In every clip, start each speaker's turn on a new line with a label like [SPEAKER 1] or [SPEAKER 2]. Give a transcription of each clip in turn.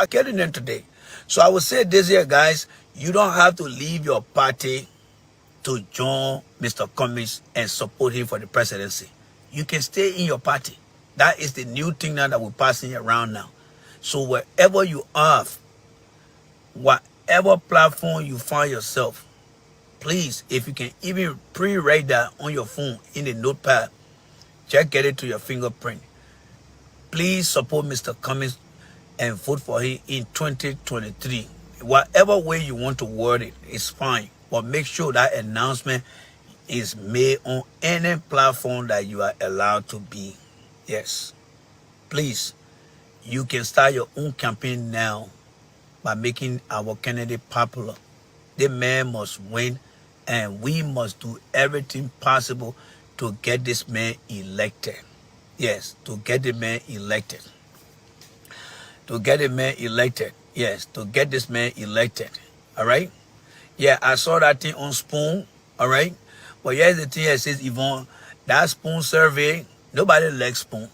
[SPEAKER 1] getting them today. So I would say this here, guys, you don't have to leave your party to join Mr. Cummings and support him for the presidency. You can stay in your party. That is the new thing now that we're passing around now. So wherever you are, whatever platform you find yourself, please, if you can even pre-write that on your phone in the notepad, just get it to your fingerprint. Please support Mr. Cummings and vote for him in 2023. Whatever way you want to word it, it's fine. But make sure that announcement is made on any platform that you are allowed to be. Yes. Please, you can start your own campaign now by making our candidate popular. The man must win, and we must do everything possible to get this man elected. Yes, to get the man elected. To get a man elected. Yes, to get this man elected. All right? Yeah, I saw that thing on Spoon. All right? But here's the thing that says, Yvonne, that Spoon survey, nobody likes Spoon.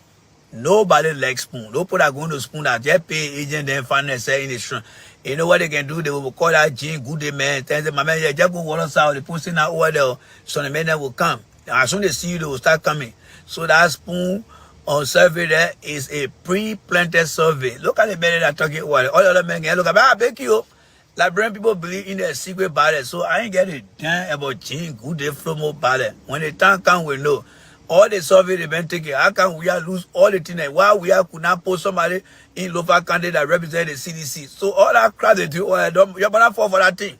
[SPEAKER 1] Nobody likes Spoon. Don't put that going to Spoon that just pay agent then finance in the street. You know what they can do? They will call that Gene good day man. Tell them, my man, yeah, just go water south. They posting that over there. So the men that will come. As soon as they see you, they will start coming. So that Spoon on survey there is a pre-planted survey. Look at the men that are talking about it. All the other men can look at, I beg you. Liberian people believe in their secret ballot. So I ain't getting damn about Gene good day flow ballot. When the time comes, we know. All the survey they've been taking, how can we lose all the things? Why we could not post somebody in local candidate that represent the CDC? So all that crap they do, you're gonna fall for that thing.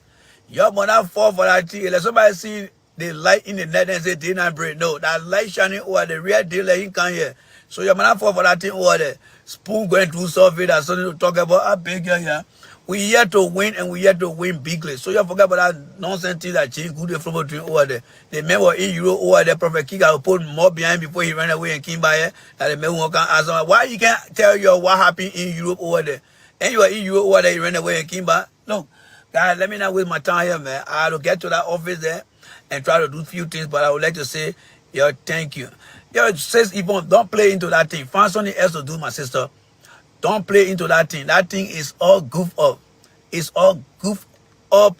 [SPEAKER 1] You're gonna fall for that thing. Let somebody see the light in the net and say they not break. No, that light shining over the real deal like in can here. So you're gonna fall for that thing over there. Spoon going through survey that's something to talk about. I beg you, yeah. We here to win, and we here to win bigly. So you forget about that nonsense thing that Gene good from doing over there. The man was in Europe over there. Prophet Kiga put more behind before he ran away and came by here. That the man won't ask him, why you can't tell you what happened in Europe over there? And you are in Europe over there, you ran away and came back. Look, guys, let me not waste my time here, man. I have to get to that office there and try to do a few things, but I would like to say, yo, thank you. Yo, says Yvonne, don't play into that thing. Find something else to do, my sister. Don't play into that thing. That thing is all goof up. It's all goof up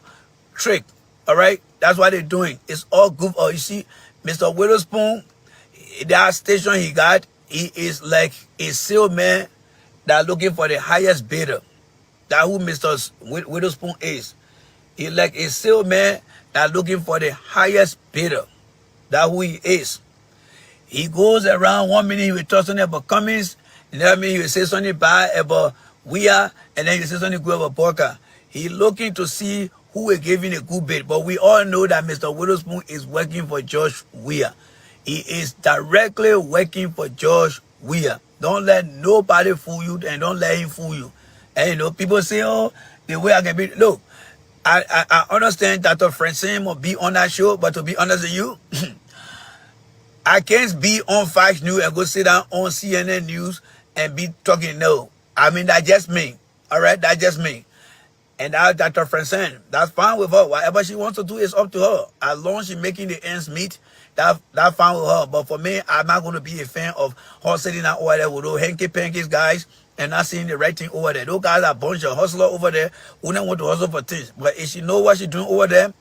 [SPEAKER 1] trick. All right? That's what they're doing. It's all goof up. You see, Mr. Witherspoon, that station he got, he is like a salesman that looking for the highest bidder. That's who Mr. Witherspoon is. He's like a salesman that looking for the highest bidder. That's who he is. He goes around 1 minute, he will talk something about Cummings. Another minute, he will say something bad about Weah, and then he will say something good about Porker. He's looking to see who will give him a good bid. But we all know that Mr. Witherspoon is working for George Weah. He is directly working for George Weah. Don't let nobody fool you, and don't let him fool you. And you know, people say, oh, the way I can be. Look, I understand that Francine will be on that show, but to be honest with you, I can't be on Fox News and go sit down on CNN News and be talking. No, I mean, that's just me. All right, that's just me. And that Dr. Francine, that's fine with her. Whatever she wants to do is up to her. As long as she's making the ends meet, that's fine with her. But for me, I'm not going to be a fan of her sitting out over there with those hanky-pankies guys and not seeing the right thing over there. Those guys are a bunch of hustlers over there who don't want to hustle for things. But if she know what she's doing over there,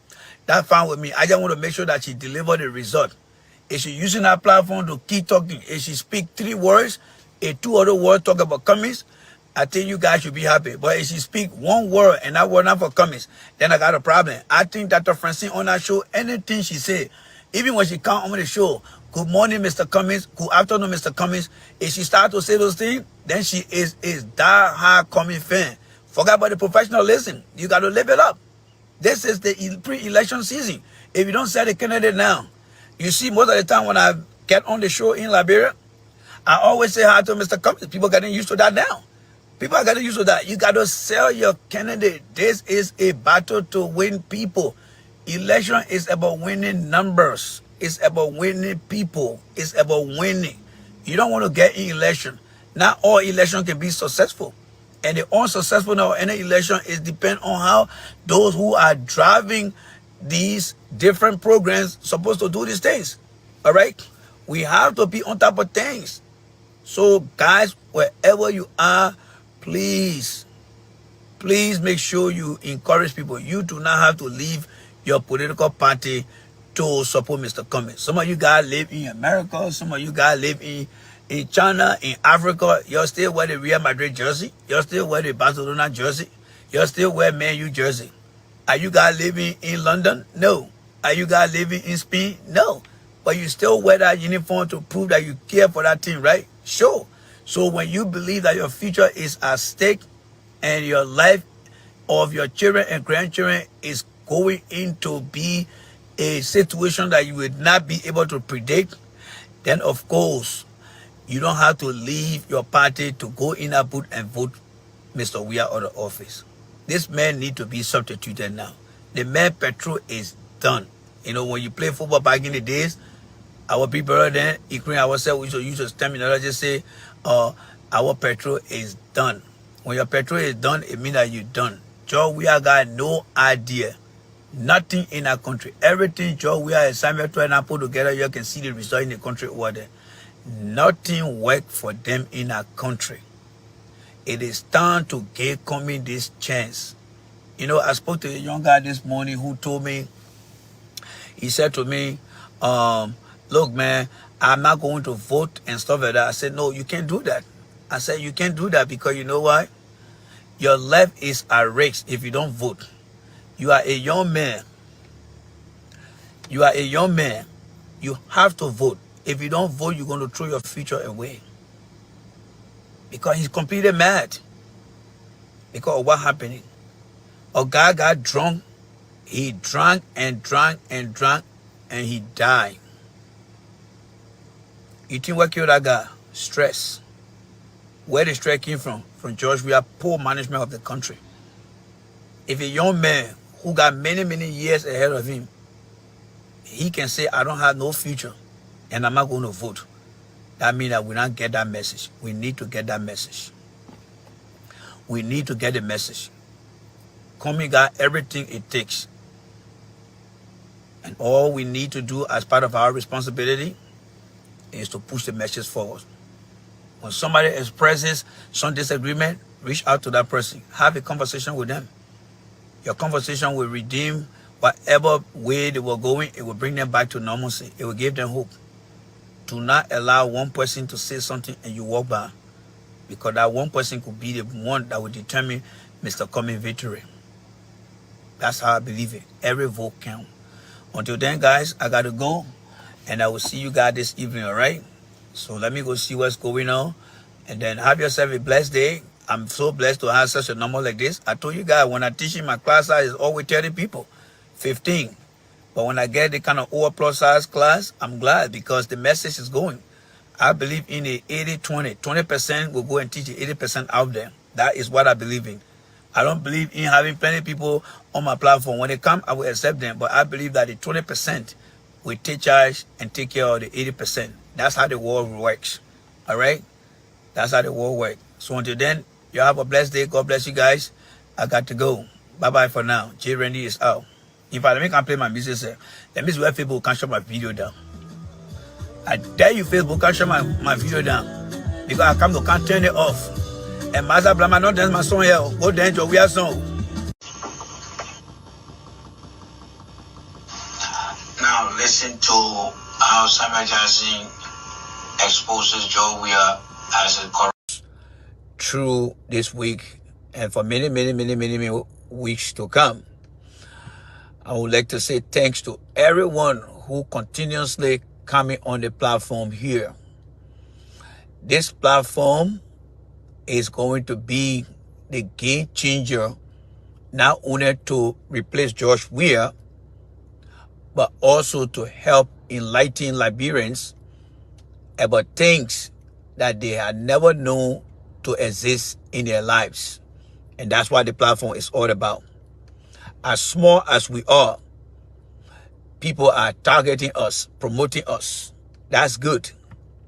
[SPEAKER 1] that's fine with me. I just want to make sure that she deliver the result. If she's using that platform to keep talking, if she speak 3 words, if 2 other words talk about Cummings, I think you guys should be happy. But if she speak 1 word and that word not for Cummings, then I got a problem. I think Dr. Francine on that show, anything she say, even when she come on the show, good morning, Mr. Cummings, good afternoon, Mr. Cummings, if she start to say those things, then she is that hard Cummings fan. Forget about the professionalism. You got to live it up. This is the pre-election season. If you don't say the candidate now, you see, most of the time when I get on the show in Liberia, I always say hi to Mr. Cummings. People are getting used to that now. People are getting used to that. You got to sell your candidate. This is a battle to win people. Election is about winning numbers. It's about winning people. It's about winning. You don't want to get in election. Not all election can be successful. And the unsuccessful of any election is depend on how those who are driving these different programs supposed to do these things. All right? We have to be on top of things. So guys, wherever you are, please Please make sure you encourage people. You do not have to leave your political party to support Mr. Cummings. Some of you guys live in America. Some of you guys live in China, in Africa. You're still wear the Real Madrid jersey. You're still wear the Barcelona jersey. You're still wear Man U jersey. Are you guys living in London? No. Are you guys living in Spain? No. But you still wear that uniform to prove that you care for that team, right? Sure. So when you believe that your future is at stake and your life of your children and grandchildren is going into be a situation that you would not be able to predict, then of course, you don't have to leave your party to go in a booth and vote Mr. Weah out of office. This man need to be substituted now. The man petrol is done. You know, when you play football back in the days, our people then, including ourselves, we should use a terminology, say, our petrol is done. When your petrol is done, it means that you're done. George Weah got no idea. Nothing in our country. Everything George Weah and Samuel Twain put together, you can see the result in the country over there. Nothing worked for them in our country. It is time to give Cummings this chance. You know, I spoke to a young guy this morning who told me, he said to me, look, man, I'm not going to vote and stuff like that. I said, no, you can't do that. I said, you can't do that because you know why? Your life is at risk if you don't vote. You are a young man. You are a young man. You have to vote. If you don't vote, you're going to throw your future away. Because he's completely mad. Because of what happened. A guy got drunk. He drank and drank and drank and he died. You think what killed that guy? Stress. Where the stress came from? From George Weah, poor management of the country. If a young man who got many, many years ahead of him, he can say, I don't have no future and I'm not going to vote. That means that we don't get that message. We need to get that message. We need to get the message. Cummings got everything it takes. And all we need to do as part of our responsibility is to push the message forward. When somebody expresses some disagreement, reach out to that person. Have a conversation with them. Your conversation will redeem whatever way they were going. It will bring them back to normalcy. It will give them hope. Do not allow one person to say something and you walk by. Because that one person could be the one that will determine Mr. Cummings' victory. That's how I believe it. Every vote counts. Until then, guys, I got to go. And I will see you guys this evening, all right? So let me go see what's going on. And then have yourself a blessed day. I'm so blessed to have such a number like this. I told you guys, when I teach in my class size, it's always 30 people, 15. But when I get the kind of overplus size class, I'm glad because the message is going. I believe in the 80-20. 20% will go and teach the 80% out there. That is what I believe in. I don't believe in having plenty of people on my platform. When they come, I will accept them. But I believe that the 20% will take charge and take care of the 80%. That's how the world works. All right? That's how the world works. So until then, you have a blessed day. God bless you guys. I got to go. Bye-bye for now. J. Randy is out. In fact, let me can play my music, sir. Let me see where Facebook can shut my video down. I dare you, Facebook, can shut my video down. Because I come to can't turn it off. And Master Blama, not dance my song here. Go dance your weird song. Now listen to how Samuel Jackson exposes Joe Weah as a corrupt through this week and for many weeks to come. I would like to say thanks to everyone who continuously coming on the platform here. This platform is going to be the game changer, not only to replace George Weah, but also to help enlighten Liberians about things that they had never known to exist in their lives. And that's what the platform is all about. As small as we are, people are targeting us, promoting us. That's good.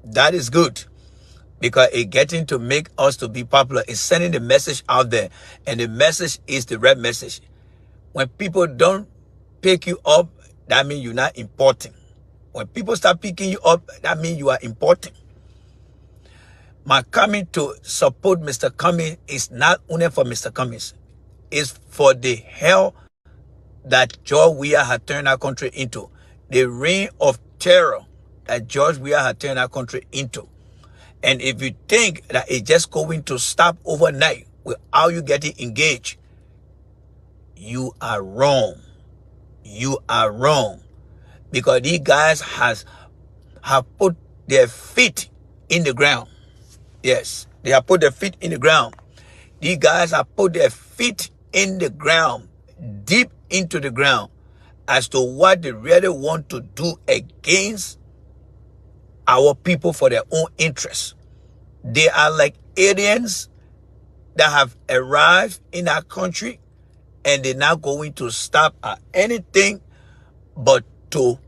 [SPEAKER 1] That is good. Because it's getting to make us to be popular. It's sending the message out there. And the message is the right message. When people don't pick you up, that means you're not important. When people start picking you up, that means you are important. My coming to support Mr. Cummings is not only for Mr. Cummings. is for the hell that George Weah had turned our country into. The reign of terror that George Weah had turned our country into. And if you think that it's just going to stop overnight without you getting engaged, you are wrong. You are wrong. Because these guys have put their feet in the ground. Yes, they have put their feet in the ground. These guys have put their feet in the ground, deep into the ground, as to what they really want to do against our people for their own interests. They are like aliens that have arrived in our country, and they're not going to stop at anything but to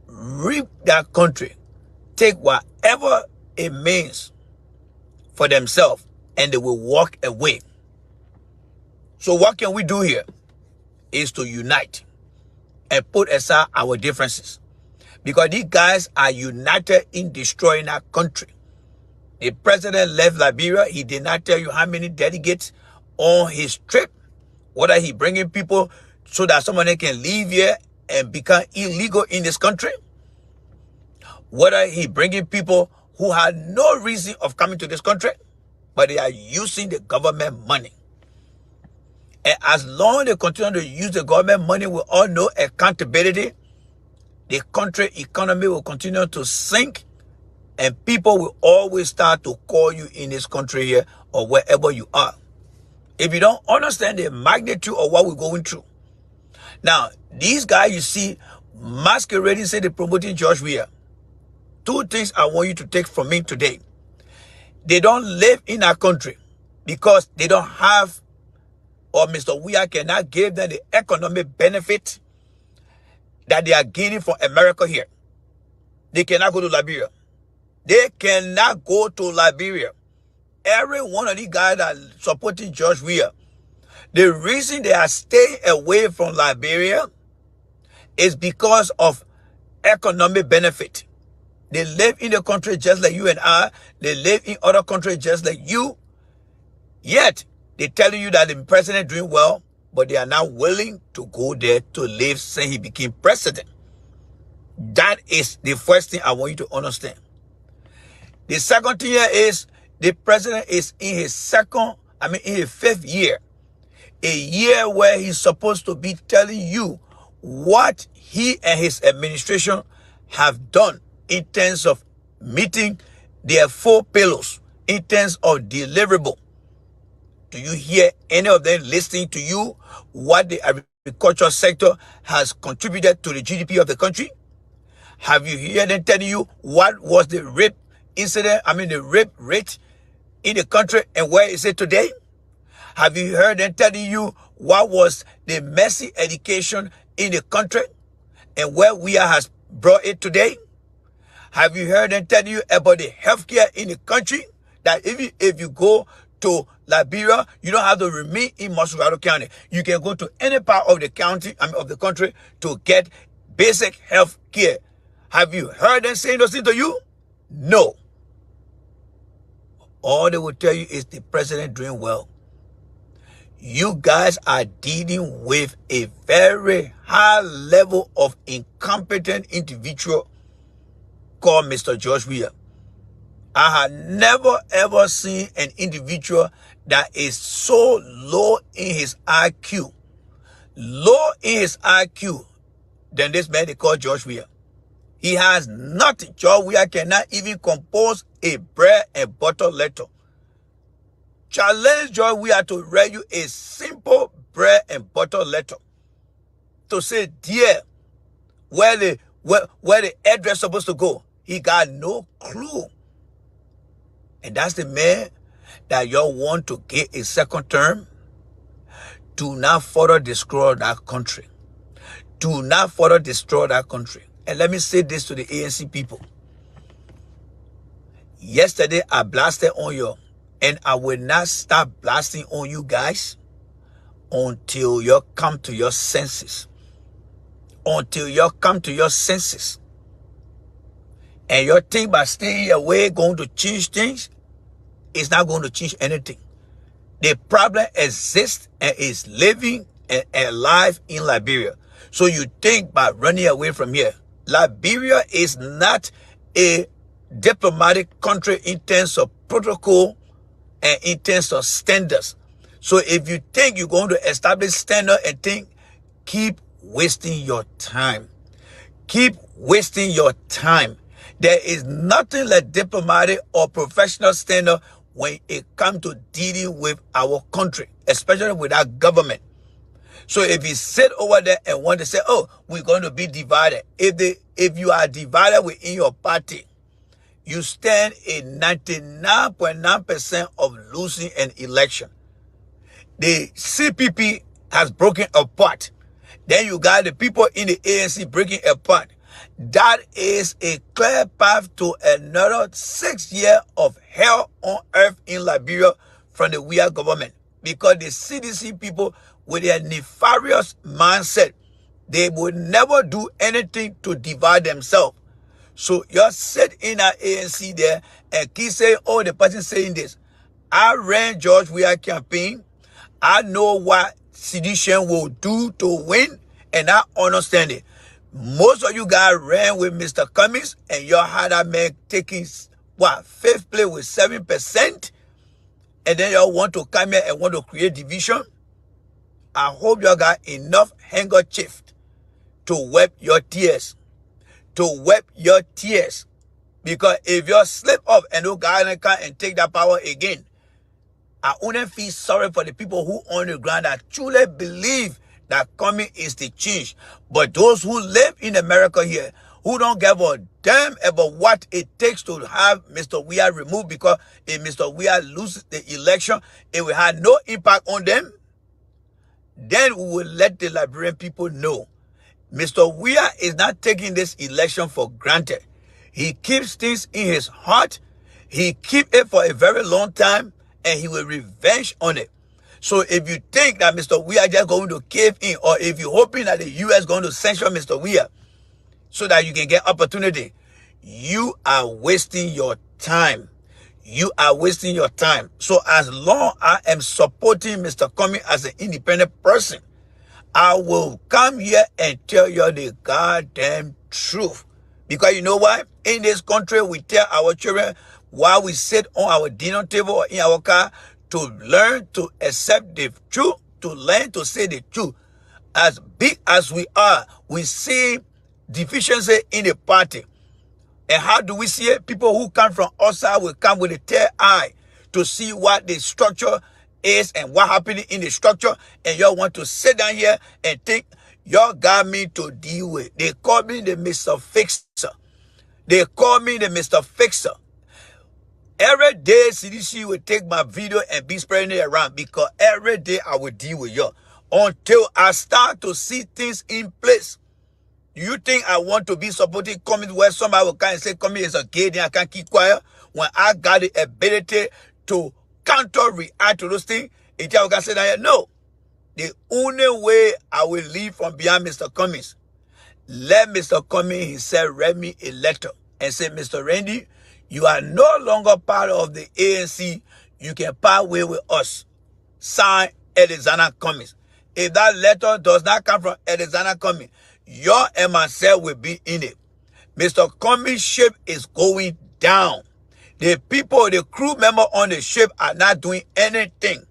[SPEAKER 1] rip that country, take whatever it means for themselves, and they will walk away. So what can we do here is to unite and put aside our differences, because these guys are united in destroying our country. The president left Liberia. He did not tell you how many delegates on his trip, whether he bringing people so that somebody can leave here and become illegal in this country, whether he bringing people who had no reason of coming to this country, but they are using the government money. And as long as they continue to use the government money with all no accountability, the country economy will continue to sink, and people will always start to call you in this country here or wherever you are, if you don't understand the magnitude of what we're going through. Now, these guys you see masquerading, say they're promoting George Weah. Two things I want you to take from me today. They don't live in our country because they don't have, or Mr. Weah cannot give them the economic benefit that they are gaining from America here. They cannot go to Liberia. They cannot go to Liberia. Every one of these guys that are supporting George Weah, the reason they are staying away from Liberia is because of economic benefit. They live in the country just like you and I. They live in other countries just like you. Yet, they tell you that the president is doing well, but they are not willing to go there to live since he became president. That is the first thing I want you to understand. The second thing here is the president is in his in his fifth year. A year where he's supposed to be telling you what he and his administration have done in terms of meeting their 4 pillars, in terms of deliverable. Do you hear any of them listening to you what the agricultural sector has contributed to the GDP of the country? Have you heard them telling you what was the rape incident, the rape rate in the country and where is it today? Have you heard them telling you what was the messy education in the country and where we has brought it today? Have you heard them telling you about the healthcare in the country? That if you go to Liberia, you don't have to remain in Massachusetts County. You can go to any part of the county, of the country, to get basic health care. Have you heard them saying those things to you? No. All they will tell you is the president doing well. You guys are dealing with a very high level of incompetent individual called Mr. George Weah. I have never ever seen an individual that is so low in his IQ, than this man they call George Weah. He has nothing. George Weah cannot even compose a bread and butter letter. Challenge George Weah to write you a simple bread and butter letter to say, dear, where the address supposed to go. He got no clue. And that's the man that y'all want to get a second term. Do not further destroy that country. Do not further destroy that country. And let me say this to the ANC people. Yesterday, I blasted on you, and I will not stop blasting on you guys until you come to your senses. Until you come to your senses. And you think by staying away going to change things, it's not going to change anything. The problem exists and is living and alive in Liberia. So you think by running away from here. Liberia is not a diplomatic country in terms of protocol and in terms of standards. So if you think you're going to establish standard and think, keep wasting your time. Keep wasting your time. There is nothing like diplomatic or professional standard when it comes to dealing with our country, especially with our government. So if you sit over there and want to say, oh, we're going to be divided. If you are divided within your party, you stand a 99.9% of losing an election. The CPP has broken apart. Then you got the people in the ANC breaking apart. That is a clear path to another 6 years of hell on earth in Liberia from the Weah government. Because the CDC people, with their nefarious mindset, they would never do anything to divide themselves. So you sit in an ANC there and keep saying, oh, the person saying this. I ran George Weah campaign. I know what sedition will do to win, and I understand it. Most of you guys ran with Mr. Cummings, and y'all had that man taking, what, 5th place with 7%? And then y'all want to come here and want to create division? I hope y'all got enough handkerchief to wipe your tears. To wipe your tears. Because if you slip up and no guy can and take that power again, I only feel sorry for the people who on the ground that truly believe that coming is the change. But those who live in America here, who don't give a damn about what it takes to have Mr. Weah removed, because if Mr. Weah loses the election, it will have no impact on them, then we will let the Liberian people know. Mr. Weah is not taking this election for granted. He keeps things in his heart. He keep it for a very long time, and he will revenge on it. So if you think that Mr. Weah is just going to cave in, or if you're hoping that the U.S. is going to censure Mr. Weah so that you can get opportunity, you are wasting your time. You are wasting your time. So as long as I am supporting Mr. Cummings as an independent person, I will come here and tell you the goddamn truth. Because you know why? In this country, we tell our children while we sit on our dinner table or in our car to learn to accept the truth, to learn to say the truth. As big as we are, we see deficiency in the party. And how do we see it? People who come from outside will come with a third eye to see what the structure is and what happening in the structure. And y'all want to sit down here and think, y'all got me to deal with. They call me the Mr. Fixer. They call me the Mr. Fixer. Every day, CDC will take my video and be spreading it around, because every day I will deal with y'all until I start to see things in place. You think I want to be supporting Cummings where somebody will come and say Cummings is a gay, then I can't keep quiet, when I got the ability to counter-react to those things? If I can say that, no. The only way I will leave from behind Mr. Cummings, let Mr. Cummings himself write me a letter and say, Mr. Randy, you are no longer part of the ANC. You can part way with us. Sign Alexander Cummings. If that letter does not come from Alexander Cummings, your and myself will be in it. Mr. Cummings' ship is going down. The people, the crew member on the ship are not doing anything.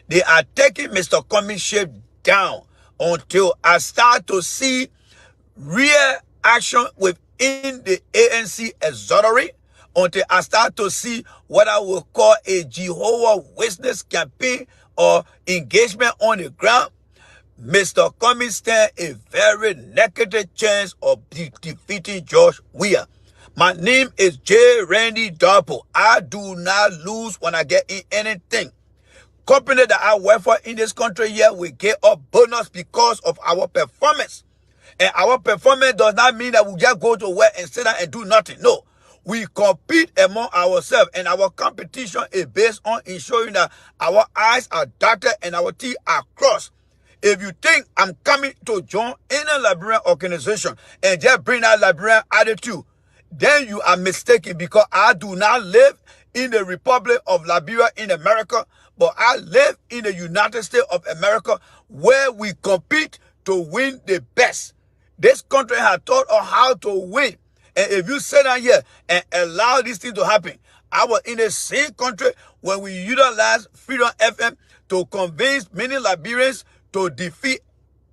[SPEAKER 1] They are taking Mr. Cummings' ship down until I start to see real action within the ANC exonerate, until I start to see what I will call a Jehovah's Witness campaign or engagement on the ground. Mr. Cummings stands a very negative chance of defeating George Weah. My name is J. Randy Darpo. I do not lose when I get in anything. Company that I work for in this country here, we get a bonus because of our performance. And our performance does not mean that we just go to work and sit down and do nothing. No. We compete among ourselves, and our competition is based on ensuring that our I's are dotted and our T's are crossed. If you think I'm coming to join any Liberian organization and just bring that Liberian attitude, then you are mistaken, because I do not live in the Republic of Liberia in America, but I live in the United States of America, where we compete to win the best. This country has taught us how to win. And if you sit down here and allow this thing to happen, I was in the same country when we utilized Freedom FM to convince many Liberians to defeat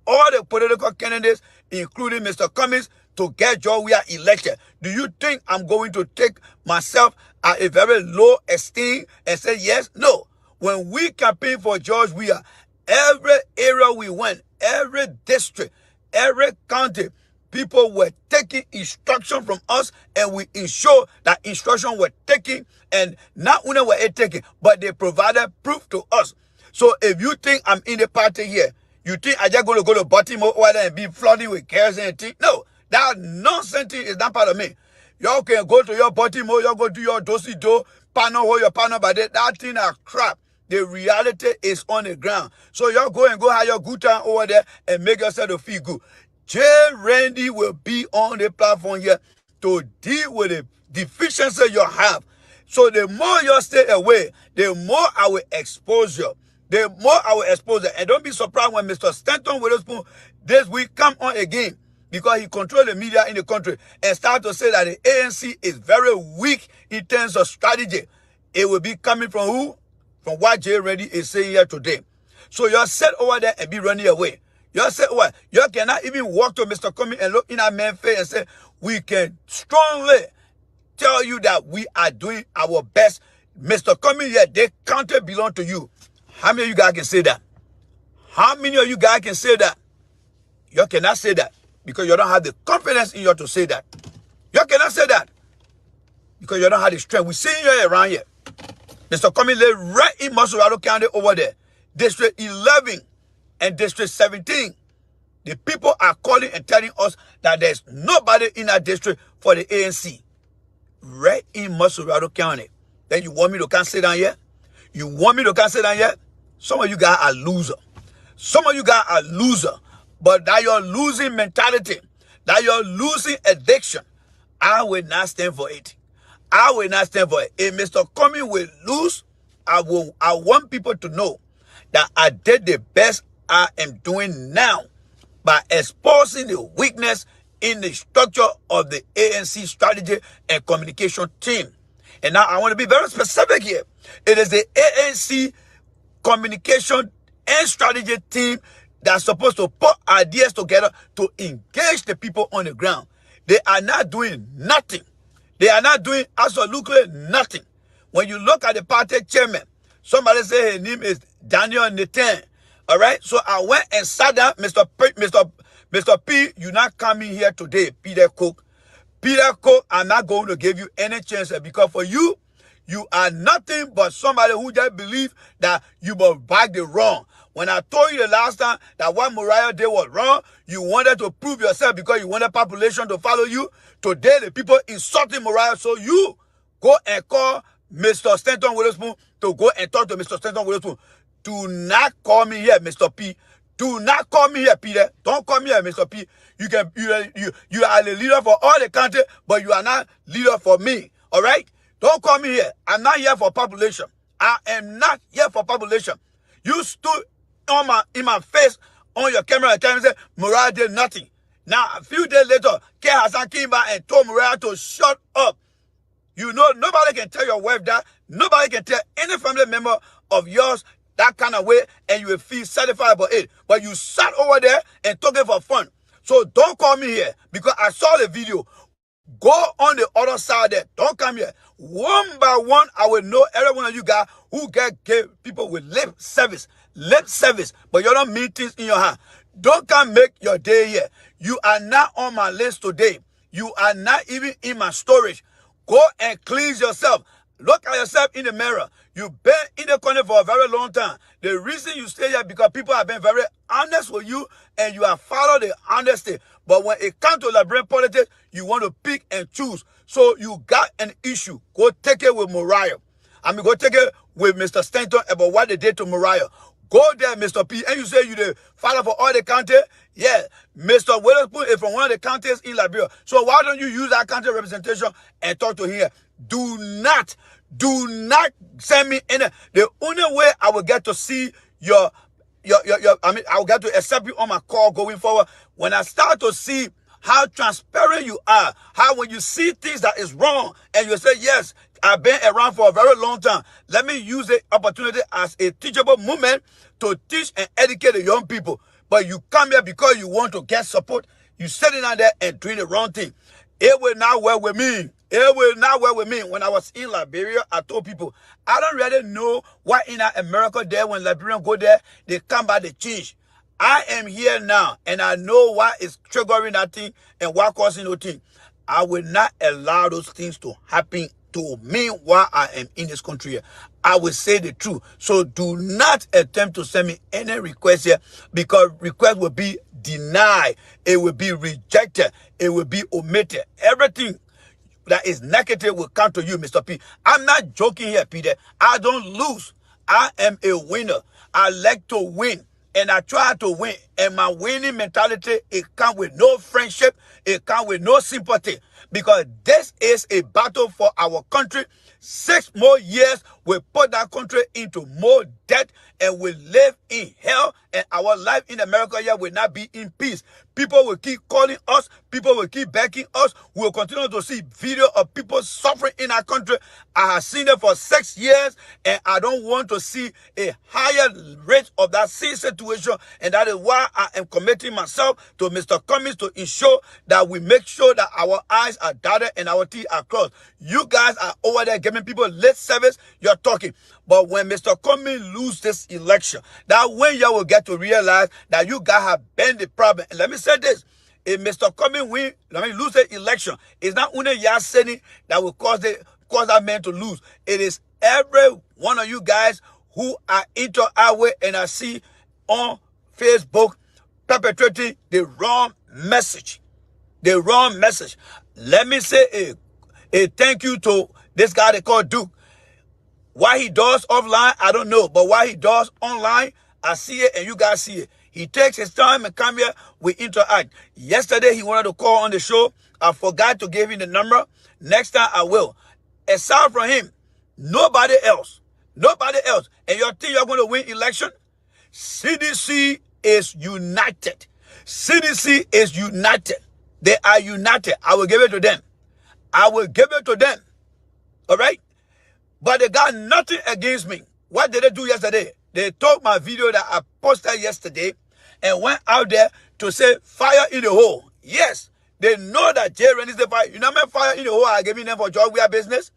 [SPEAKER 1] all the political candidates, including Mr. Cummings, to get George Weah elected. Do you think I'm going to take myself at a very low esteem and say yes? No. When we campaigned for George Weah, every area we went, every district, every county, people were taking instruction from us, and we ensure that instruction were taken, and not only were it taken, but they provided proof to us. So if you think I'm in the party here, you think I just going to go to Baltimore over there and be flooding with kerosene and things? No, that nonsense thing is not part of me. Y'all can go to your Baltimore, y'all go to your do panel, hold your panel, but that thing is crap. The reality is on the ground. So y'all go and go have your good time over there and make yourself to feel good. Jay Randy will be on the platform here to deal with the deficiency you have. So the more you stay away, the more I will expose you. The more I will expose it. And don't be surprised when Mr. Stanton Witherspoon this week come on again, because he controls the media in the country, and start to say that the ANC is very weak in terms of strategy. It will be coming from who? From what Jay Reddy is saying here today. So you sit over there and be running away. You say what? You cannot even walk to Mr. Cummings and look in our man's face and say, we can strongly tell you that we are doing our best. Mr. Cummings here, the country belong to you. How many of you guys can say that? How many of you guys can say that? You cannot say that because you don't have the confidence in you to say that. You cannot say that because you don't have the strength. We see you around here. Mr. Cummings live right in Masurado County over there. District 11 and District 17. The people are calling and telling us that there's nobody in that district for the ANC. Right in Masurado County. Then you want me to come sit down here? You want me to come sit down here? Some of you guys are loser. Some of you guys are loser. But that you're losing mentality, that you're losing addiction, I will not stand for it. I will not stand for it. If Mr. Cummings will lose, I want people to know that I did the best I am doing now by exposing the weakness in the structure of the ANC strategy and communication team. And now I want to be very specific here. It is the ANC communication and strategy team that's supposed to put ideas together to engage the people on the ground. They are not doing nothing. They are not doing absolutely nothing. When you look at the party chairman, somebody say his name is Daniel Nathan. All right? So I went and sat down. Mr. P, you're not coming here today, Peter Cook. Peter Cook, I'm not going to give you any chance because for you, you are nothing but somebody who just believes that you must back the wrong. When I told you the last time that what Mariah did was wrong, you wanted to prove yourself because you wanted population to follow you. Today, the people insulting Mariah, so you go and call Mr. Stanton Witherspoon to go and talk to Mr. Stanton Witherspoon. Do not call me here, Mr. P. Do not call me here, Peter. Don't call me here, Mr. P. You are the leader for all the country, but you are not leader for me. All right? Don't call me here. I'm not here for population. I am not here for population. You stood in my face on your camera and tell me say Mariah did nothing. Now a few days later, K. Hassan came back and told Mariah to shut up. You know nobody can tell your wife that. Nobody can tell any family member of yours that kind of way, and you will feel satisfied about it. But you sat over there and took it for fun. So don't call me here because I saw the video. Go on the other side there. Don't come here. One by one, I will know every one of you guys who give people with lip service, but you don't mean things in your hand. Don't come make your day here. You are not on my list today. You are not even in my storage. Go and cleanse yourself. Look at yourself in the mirror. You've been in the corner for a very long time. The reason you stay here because people have been very honest with you and you have followed the honesty. But when it comes to Liberian politics, you want to pick and choose. So you got an issue. Go take it with Mariah. Go take it with Mr. Stanton about what they did to Mariah. Go there, Mr. P, and you say you the father for all the county? Yeah, Mr. Witherspoon is from one of the counties in Liberia. So why don't you use that county representation and talk to him? Do Do not send me any. The only way I will get to see your I'll get to accept you on my call going forward when I start to see how transparent you are, how when you see things that is wrong and you say, yes, I've been around for a very long time. Let me use the opportunity as a teachable moment to teach and educate the young people. But you come here because you want to get support. You sitting out there and doing the wrong thing. It will not work with me. It will not work with me. When I was in Liberia, I told people, I don't really know why in America there, when Liberians go there, they come back, they change. I am here now, and I know why it's triggering that thing and why causing those things. I will not allow those things to happen to me while I am in this country. I will say the truth. So do not attempt to send me any request here, because request will be denied. It will be rejected. It will be omitted. Everything that is negative will come to you, Mr. P. I'm not joking here, Peter. I don't lose. I am a winner. I like to win. And I try to win. And my winning mentality, it comes with no friendship. It comes with no sympathy. Because this is a battle for our country. 6 more years will put that country into more debt and will live in hell. And our life in America here will not be in peace. People will keep calling us. People will keep begging us. We will continue to see video of people suffering in our country. I have seen it for 6 years, and I don't want to see a higher rate of that same situation. And that is why I am committing myself to Mr. Cummings to ensure that we make sure that our eyes are dotted and our T's are crossed. You guys are over there giving people lip service. You're talking. But when Mr. Cummings lose this election, that when you will get to realize that you guys have been the problem. And let me say this. If Mr. Cummings lose the election, it's not only Yaseni that will cause that man to lose. It is every one of you guys who are into our way and I see on Facebook perpetrating the wrong message. The wrong message. Let me say a thank you to this guy they call Duke. Why he does offline, I don't know. But why he does online, I see it and you guys see it. He takes his time and come here, we interact. Yesterday, he wanted to call on the show. I forgot to give him the number. Next time, I will. Aside from him, nobody else. Nobody else. And you think you're going to win election? CDC is united. CDC is united. They are united. I will give it to them. I will give it to them. All right? But they got nothing against me. What did they do yesterday? They took my video that I posted yesterday and went out there to say fire in the hole. Yes, they know that Jay Rennie is the fire. You know how many fire in the hole I gave them for Joy Weah business?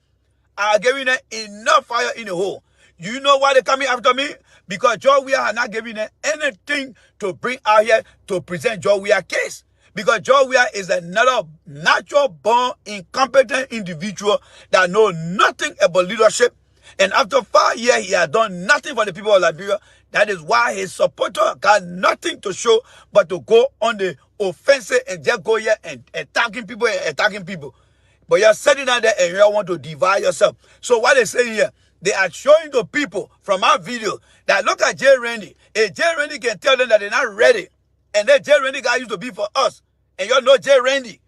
[SPEAKER 1] I gave them enough fire in the hole. You know why they're coming after me? Because Joy Weah are not giving them anything to bring out here to present Joy Weah case. Because Joy Weah is another natural born incompetent individual that knows nothing about leadership. And after 5 years, he has done nothing for the people of Liberia. That is why his supporter got nothing to show but to go on the offensive and just go here and attacking people. But you're sitting down there and you want to divide yourself. So what they're saying here, they are showing the people from our video that look at Jay Rennie. If Jay Rennie can tell them that they're not ready, and that Jay Rennie guy used to be for us, and you know Jay Rennie.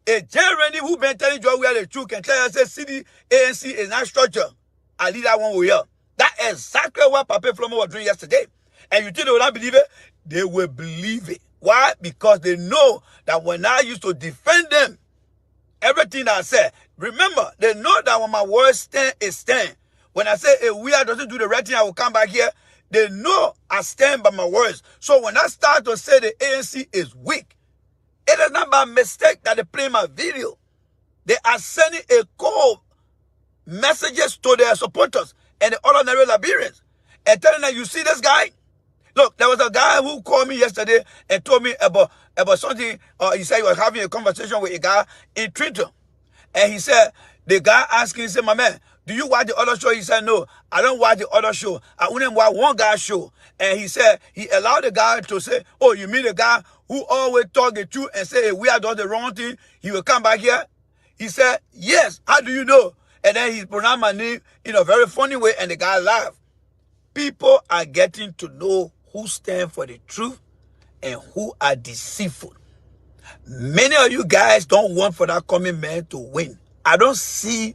[SPEAKER 1] If Jay Rennie, who been telling Joy Weah the truth, can tell us that city ANC is not structured, I leave that one with you. That's exactly what Papa Flomo was doing yesterday. And you think they will not believe it? They will believe it. Why? Because they know that when I used to defend them, everything that I said, remember, they know that when my words stand, it stand. When I say if Weah doesn't do the right thing, I will come back here. They know I stand by my words. So when I start to say the ANC is weak, it is not by mistake that they play my video. They are sending a call messages to their supporters and the ordinary Liberians and telling them, you see this guy? Look, there was a guy who called me yesterday and told me about something. He said he was having a conversation with a guy in Trenton. And he said, the guy asking, he said, my man, do you watch the other show? He said, no, I don't watch the other show. I only watch one guy's show. And he said, he allowed the guy to say, oh, you mean the guy who always talk the truth and say, hey, we are doing the wrong thing, he will come back here? He said, yes, how do you know? And then he pronounced my name in a very funny way, and the guy laughed. People are getting to know who stand for the truth and who are deceitful. Many of you guys don't want for that coming man to win. I don't see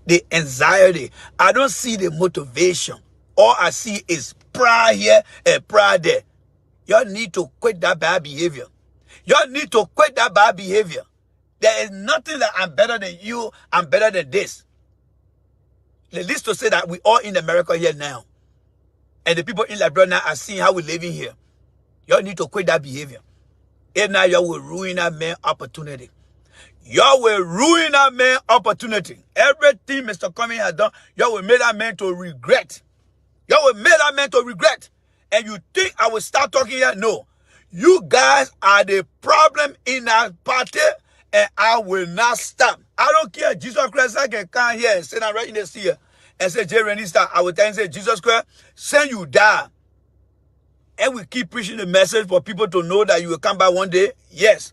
[SPEAKER 1] the anxiety. I don't see the motivation. All I see is pride here and pride there. Y'all need to quit that bad behavior. Y'all need to quit that bad behavior. There is nothing that I'm better than you, I'm better than this. At least to say that we all in America here now. And the people in Liberia now are seeing how we're living here. Y'all need to quit that behavior. If not, y'all will ruin that man opportunity. Y'all will ruin that man opportunity. Everything Mr. Cummings has done, y'all will make that man to regret. Y'all will make that man to regret. And you think I will start talking here? No. You guys are the problem in our party, and I will not stop. I don't care. Jesus Christ, I can come here and sit down right in the sea and say, J. Randy Star, I will tell you, say, Jesus Christ, send you die. And we keep preaching the message for people to know that you will come back one day. Yes.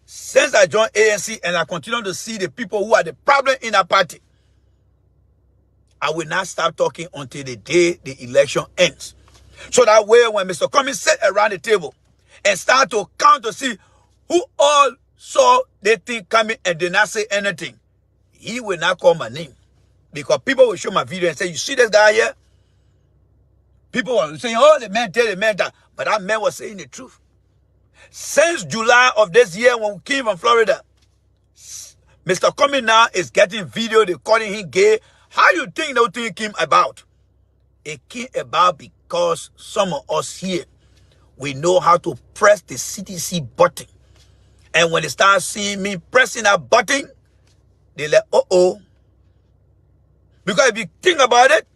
[SPEAKER 1] Since I joined ANC and I continue to see the people who are the problem in our party, I will not stop talking until the day the election ends. So that way, when Mr. Cummings sit around the table and start to count to see who all saw the thing coming and did not say anything, he will not call my name. Because people will show my video and say, you see this guy here? People were saying, oh, the man did, the man that. But that man was saying the truth. Since July of this year when we came from Florida, Mr. Cummings now is getting video, they're calling him gay. How do you think that thing came about? It came about because some of us here, we know how to press the CTC button. And when they start seeing me pressing that button, they're like, uh-oh. Because if you think about it,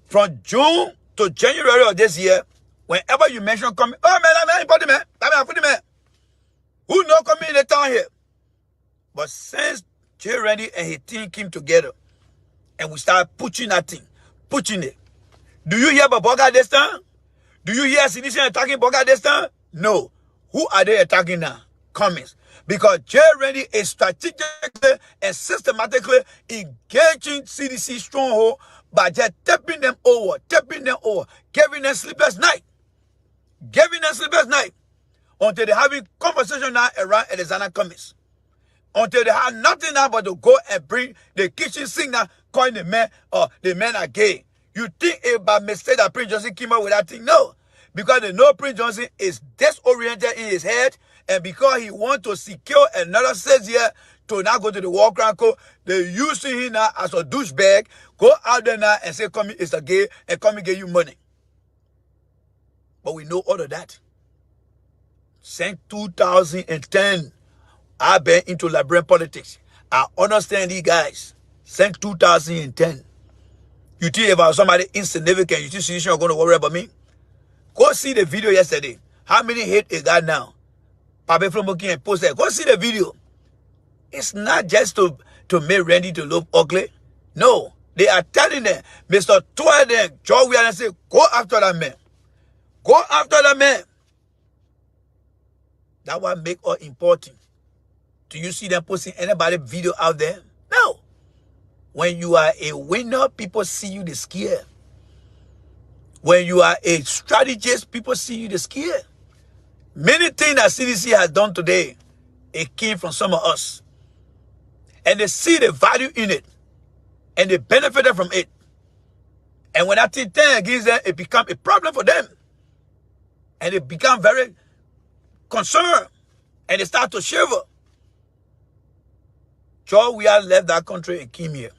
[SPEAKER 1] from June to January of this year, whenever you mention Cummings, oh man, put him man. Who know Cummings in the town here? But since J. Randy and his team came together, and we start pushing that thing, pushing it. Do you hear about Boga this time? Do you hear CDC attacking Boga this time? No. Who are they attacking now? Cummings. Because J. Randy is strategically and systematically engaging CDC stronghold by just tapping them over, giving them sleepless night. Until they're having conversation now around Alexander Cummings. Until they have nothing now but to go and bring the kitchen sink now, calling the men or the men are gay. You think it by mistake that Prince Johnson came up with that thing? No. Because they know Prince Johnson is disoriented in his head, and because he wants to secure another 6 years to now go to the War Crime Court, they're using him now as a douchebag. Go out there now and say, Cummings is a gay, and Cummings give you money. But we know all of that. Since 2010, I've been into Liberian politics. I understand these guys. Since 2010. You think about somebody insignificant, you think you're going to worry about me? Go see the video yesterday. How many hate is that now? Pape Flomoki and post that. Go see the video. It's not just to make Randy to look ugly. No. They are telling them, Mr. Toya them, Joe Weah, and say, go after that man. Go after that man. That one make all important. Do you see them posting anybody video out there? No. When you are a winner, people see you the scared. When you are a strategist, people see you the scared. Many things that CDC has done today, it came from some of us. And they see the value in it. And they benefited from it. And when that thing turns against them, it becomes a problem for them. And they become very concerned. And they start to shiver. Joe Weah left that country and came here.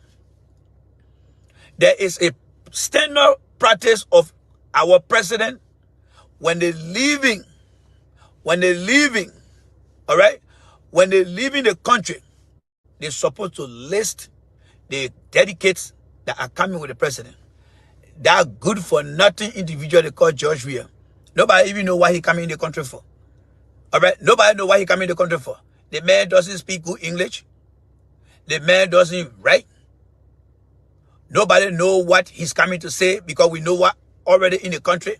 [SPEAKER 1] There is a standard practice of our president when they're leaving, all right? When they're leaving the country, they're supposed to list the delegates that are coming with the president. That good for nothing individual they call George Weah. Nobody even know why he coming in the country for. All right? Nobody know why he coming in the country for. The man doesn't speak good English. The man doesn't write. Nobody know what he's coming to say because we know what already in the country.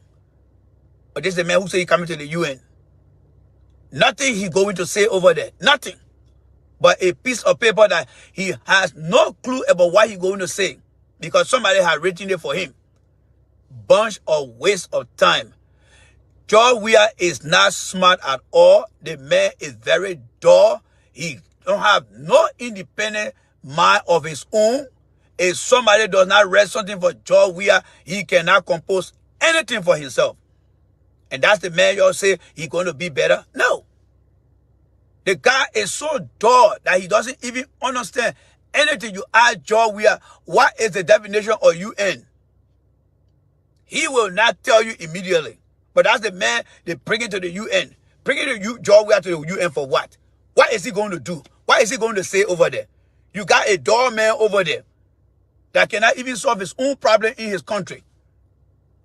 [SPEAKER 1] But this is the man who say he's coming to the UN. Nothing he's going to say over there. Nothing. But a piece of paper that he has no clue about what he's going to say because somebody had written it for him. Bunch of waste of time. George Weah is not smart at all. The man is very dull. He don't have no independent mind of his own. If somebody does not write something for George Weah, he cannot compose anything for himself. And that's the man y'all say he's going to be better? No. The guy is so dull that he doesn't even understand anything. You ask George Weah, what is the definition of UN? He will not tell you immediately. But that's the man they bring it to the UN. Bring it to George Weah to the UN for what? What is he going to do? What is he going to say over there? You got a dull man over there that cannot even solve his own problem in his country.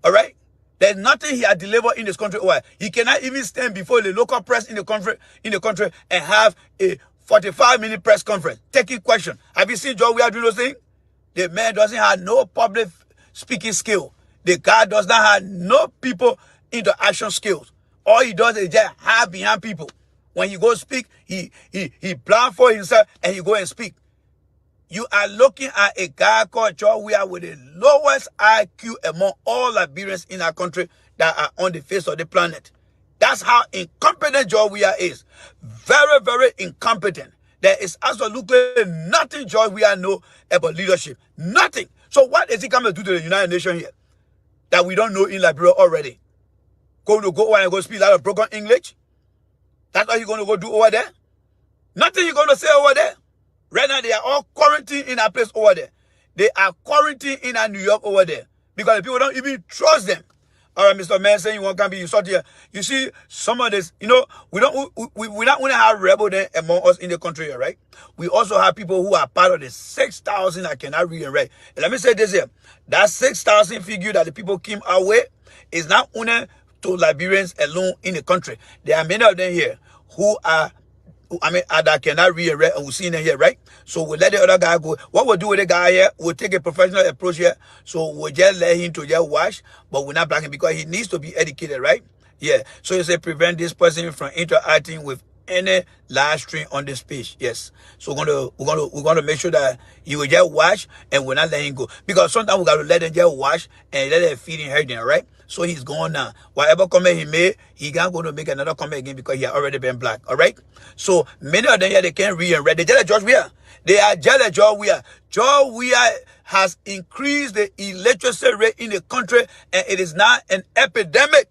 [SPEAKER 1] All right? There's nothing he has delivered in this country. He cannot even stand before the local press in the country and have a 45-minute press conference taking questions. Have you seen George Weah do those things? The man doesn't have no public speaking skill. The guy does not have no people interaction skills. All he does is just hide behind people. When he goes speak, he blindfold himself and he go and speak. You are looking at a guy called George Weah with the lowest IQ among all Liberians in our country that are on the face of the planet. That's how incompetent George Weah is. Very, very incompetent. There is absolutely nothing George Weah knows about leadership. Nothing. So what is he coming to do to the United Nations here that we don't know in Liberia already? Go over and go speak a lot of broken English? That's what he's going to go do over there? Nothing he's going to say over there. Right now, they are all quarantined in a place over there. They are quarantined in a New York over there. Because the people don't even trust them. All right, Mr. Man saying you want to be insult here. You see, some of this, we not only have rebels among us in the country here, right? We also have people who are part of the 6,000 that cannot read and write. And let me say this here. That 6,000 figure that the people came our way is not only to Liberians alone in the country. There are many of them here who are that cannot read and write, and we've seen them here, right? So we'll let the other guy go. What we'll do with the guy here, we'll take a professional approach here. So we'll just let him to just watch, but we're not blocking him because he needs to be educated, right? Yeah. So you say prevent this person from interacting with any live stream on this page. Yes. So we're gonna make sure that he will just watch and we're not letting him go. Because sometimes we gotta let them just watch and let them feed and hurt them, right? So he's gone now. Whatever comment he made, he can't go to make another comment again because he had already been blocked. All right? So many of them here, they can't read and write. They jealous George Weah. They are jealous George Weah. George Weah has increased the illiteracy rate in the country, and it is now an epidemic.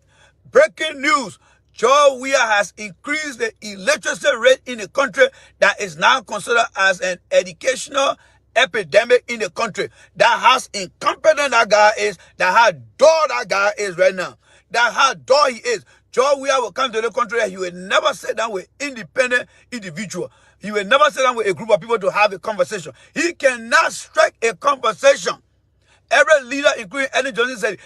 [SPEAKER 1] Breaking news. George Weah has increased the illiteracy rate in the country that is now considered as an educational epidemic in the country. That how incompetent that guy is, that how dull that guy is right now. That how dull he is. George Weah will come to the country and he will never sit down with independent individual. He will never sit down with a group of people to have a conversation. He cannot strike a conversation. Every leader, including Ellen Johnson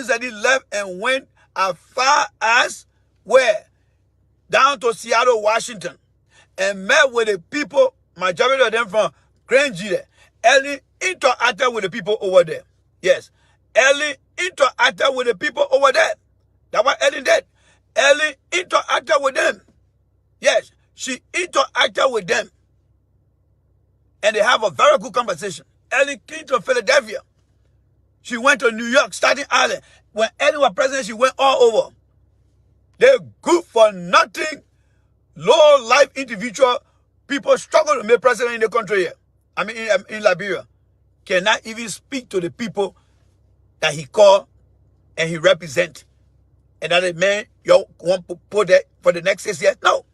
[SPEAKER 1] said he left and went as far as where? Down to Seattle, Washington, and met with the people, majority of them from Grand G there. Ellen interacted with the people over there. Yes. Ellen interacted with the people over there. That's what Ellen did. Ellen interacted with them. Yes. She interacted with them. And they have a very good conversation. Ellen came to Philadelphia. She went to New York, Staten Island. When Ellen was president, she went all over. They're good for nothing, low-life individual people struggle to make president in the country here. In Liberia. Cannot even speak to the people that he called and he represent. And that the man you want to put that for the next 6 years? No.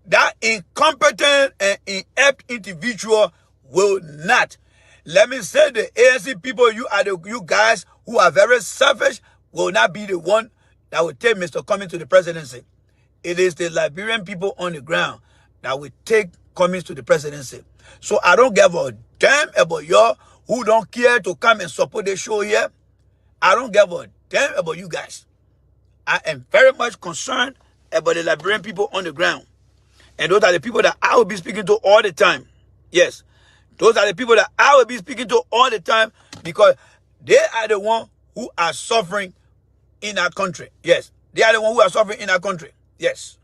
[SPEAKER 1] That incompetent and inept individual will not. Let me say the ANC people, you guys who are very selfish, will not be the one that will take Mr. Cummings to the presidency. It is the Liberian people on the ground that will take Cummings to the presidency. So I don't give a damn about y'all who don't care to come and support the show here. I don't give a damn about you guys. I am very much concerned about the Liberian people on the ground. And those are the people that I will be speaking to all the time. Yes. Those are the people that I will be speaking to all the time because they are the ones who are suffering in our country. Yes. They are the ones who are suffering in our country. Yes.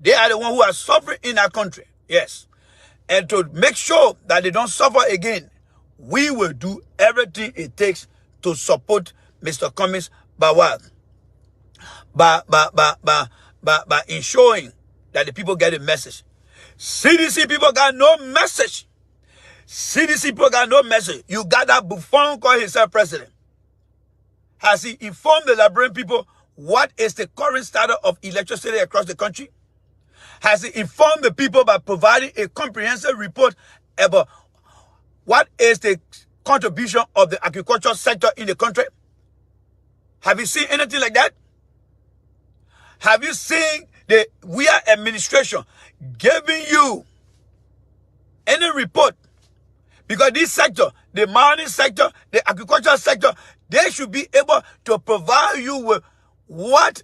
[SPEAKER 1] They are the ones who are suffering in our country. Yes. And to make sure that they don't suffer again, we will do everything it takes to support Mr. Cummings by what? By ensuring that the people get a message. CDC people got no message. CDC program, no message. You got that buffoon call himself president. Has he informed the Liberian people what is the current status of electricity across the country? Has he informed the people by providing a comprehensive report about what is the contribution of the agricultural sector in the country? Have you seen anything like that? Have you seen the Weah administration giving you any report? Because this sector, the mining sector, the agricultural sector, they should be able to provide you with what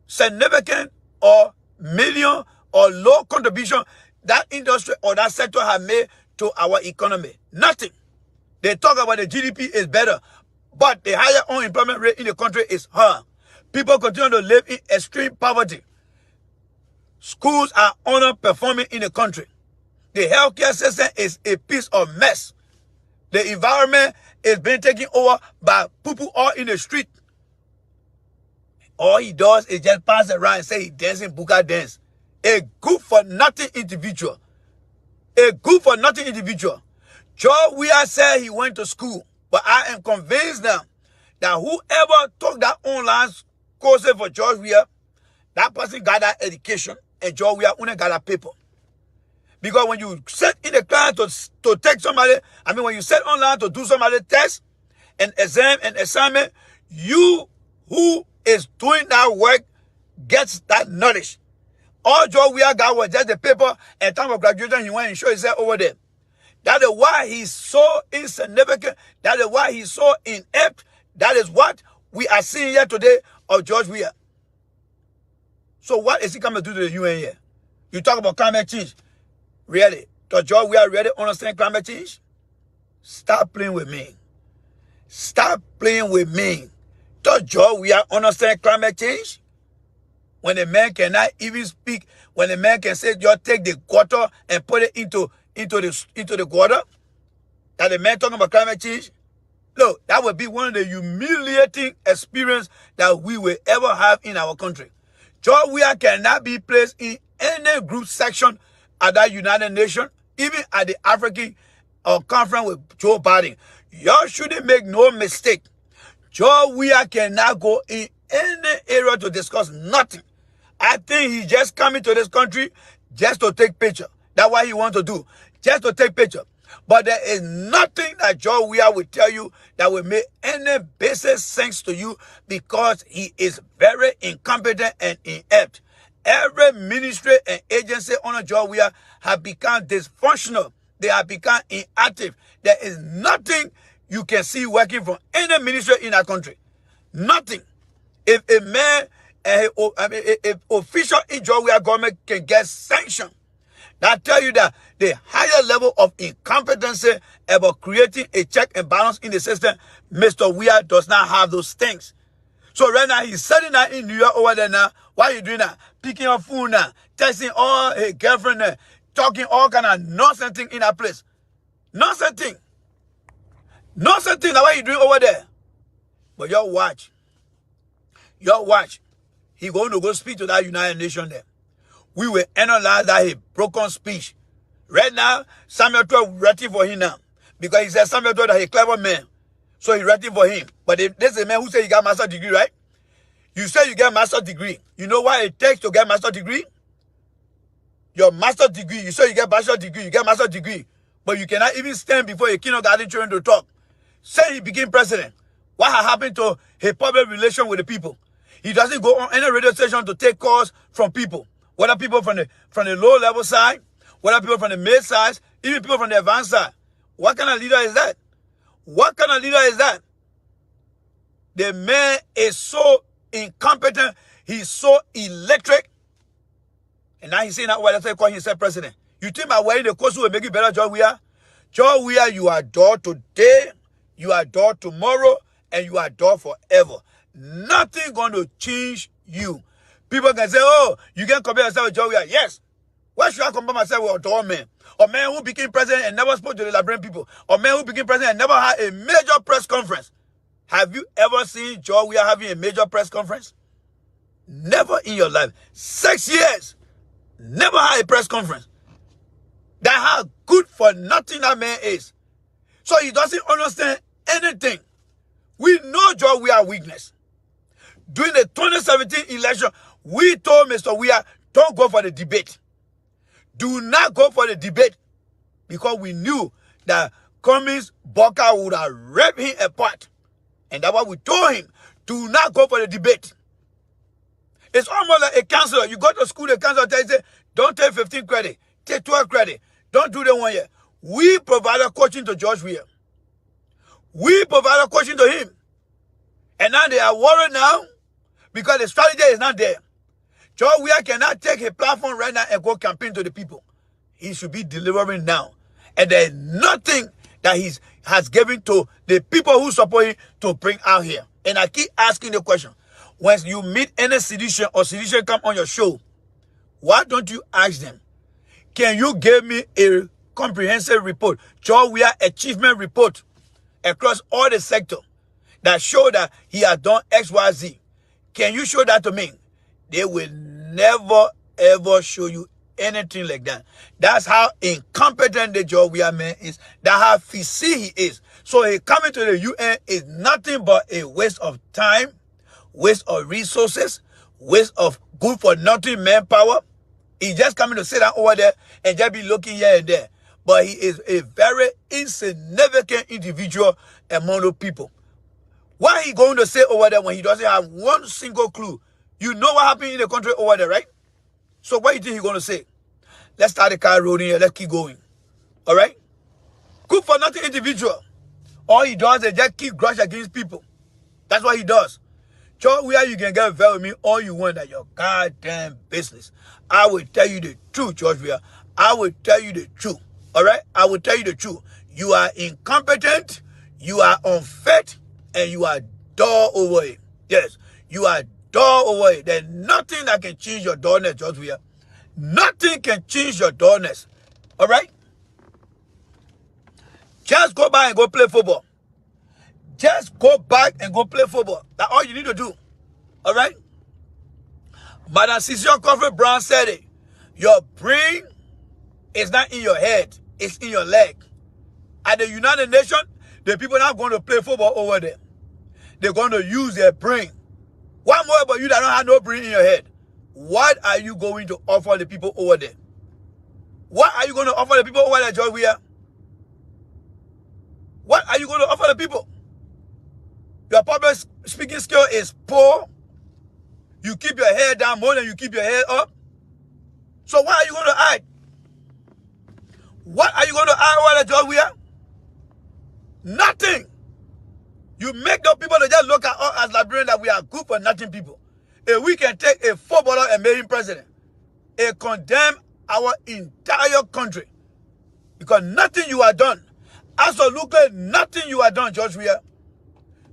[SPEAKER 1] significant or medium or low contribution that industry or that sector have made to our economy. Nothing. They talk about the GDP is better, but the higher unemployment rate in the country is high. People continue to live in extreme poverty. Schools are underperforming in the country. The healthcare system is a piece of mess. The environment is being taken over by people all in the street. All he does is just pass around and say he dancing buka dance. A good for nothing individual. A good for nothing individual. George Weah said he went to school, but I am convinced now that whoever took that online course for George Weah, that person got that education, and George Weah only got that paper. Because when you sit in the class to take somebody, when you sit online to do somebody test, an exam, an assignment, you who is doing that work gets that knowledge. All George Weah got was just the paper, and time of graduation, he went and showed himself over there. That is why he's so insignificant. That is why he's so inept. That is what we are seeing here today of George Weah. So what is he coming to do to the UN here? You talk about climate change. Really? Does George Weah really understand climate change? Stop playing with me. Stop playing with me. Does George Weah understand climate change? When a man cannot even speak, when a man can say, just take the water and put it into the water, that the man talking about climate change? Look, that would be one of the humiliating experiences that we will ever have in our country. George Weah cannot be placed in any group section at that United Nations, even at the African conference with Joe Biden. Y'all shouldn't make no mistake. George Weah cannot go in any area to discuss nothing. I think he's just coming to this country just to take picture. That's what he wants to do, just to take picture. But there is nothing that George Weah will tell you that will make any basic sense to you, because he is very incompetent and inept. Every ministry and agency under George Weah have become dysfunctional. They have become inactive. There is nothing you can see working from any ministry in our country. Nothing. If a man, if official in George Weah government can get sanctioned, that tell you that the higher level of incompetency about creating a check and balance in the system, Mr. Weah does not have those things. So right now, he's sitting there in New York over there now. Why are you doing that? Picking up phone now, texting all his girlfriend there, talking all kind of nonsense thing in that place. Nonsense thing. Nonsense thing. That's what you doing over there. But y'all watch. Y'all watch. He going to go speak to that United Nations there. We will analyze that his broken speech. Right now, Samuel 12 writing for him now. Because he said Samuel 12 is a clever man. So he's writing for him. But if there's a man who said he got master's degree, right? You say you get master's degree. You know what it takes to get master's degree? Your master's degree. You say you get bachelor's degree. You get master's degree. But you cannot even stand before a kindergarten children to talk. Say he became president. What happened to his public relation with the people? He doesn't go on any radio station to take calls from people. Whether people from the low level side, whether people from the mid side, even people from the advanced side. What kind of leader is that? What kind of leader is that? The man is so incompetent. He's so electric. And now he's saying that why they call himself president. You think by wearing the coat will make you better, George Weah? George Weah, you are adored today, you are adored tomorrow, and you are adored forever. Nothing going to change you. People can say, oh, you can compare yourself with George Weah. Yes. Why should I compare myself with a tall man? A man who became president and never spoke to the Liberian people. A man who became president and never had a major press conference. Have you ever seen George Weah having a major press conference? Never in your life. 6 years. Never had a press conference. That's how good for nothing that man is. So he doesn't understand anything. We know George Weah weakness. During the 2017 election, we told Mr. Weah, don't go for the debate. Do not go for the debate. Because we knew that Cummings Booker would have ripped him apart. And that's why we told him, do not go for the debate. It's almost like a counselor. You go to school, the counselor tells you, don't take 15 credit, take 12 credit. Don't do that 1 year. We provided coaching to George Weah. We provided coaching to him. And now they are worried now because the strategy is not there. George Weah cannot take a platform right now and go campaign to the people. He should be delivering now. And there's nothing that he has given to the people who support him to bring out here. And I keep asking the question. When you meet any citizen or citizen come on your show, why don't you ask them, can you give me a comprehensive report, George Weah achievement report across all the sector that show that he has done X, Y, Z? Can you show that to me? They will never, ever show you anything like that. That's how incompetent the George Weah man is. That's how fishy he is. So he coming to the UN is nothing but a waste of time, waste of resources, waste of good for nothing manpower. He's just coming to sit down over there and just be looking here and there. But he is a very insignificant individual among the people. What he going to say over there when he doesn't have one single clue? You know what happened in the country over there, right? So what do you think he's going to say? Let's start the car rolling here. Let's keep going. All right? Good for nothing individual. All he does is just keep grudge against people. That's what he does. George Weah, you can get involved with me all you want at your goddamn business. I will tell you the truth, George Weah. I will tell you the truth. All right? I will tell you the truth. You are incompetent, you are unfit, and you are dull over it. Yes, you are dull over it. There's nothing that can change your dullness, George Weah. Nothing can change your dullness. All right? Just go back and go play football. Just go back and go play football. That's all you need to do. All right? Madam Cecil Comfort Brown said it. Your brain is not in your head. It's in your leg. At the United Nations, the people are not going to play football over there. They're going to use their brain. What more about you that don't have no brain in your head? What are you going to offer the people over there? What are you going to offer the people over there, George Weah? What are you going to offer the people? Your public speaking skill is poor. You keep your head down more than you keep your head up. So what are you going to add? What are you going to add over there, George Weah? Nothing. You make the people to just look at us as Liberians that we are good for nothing people. If we can take a footballer and make him president, it condemn our entire country. Because nothing you have done, absolutely nothing you have done, George Weah.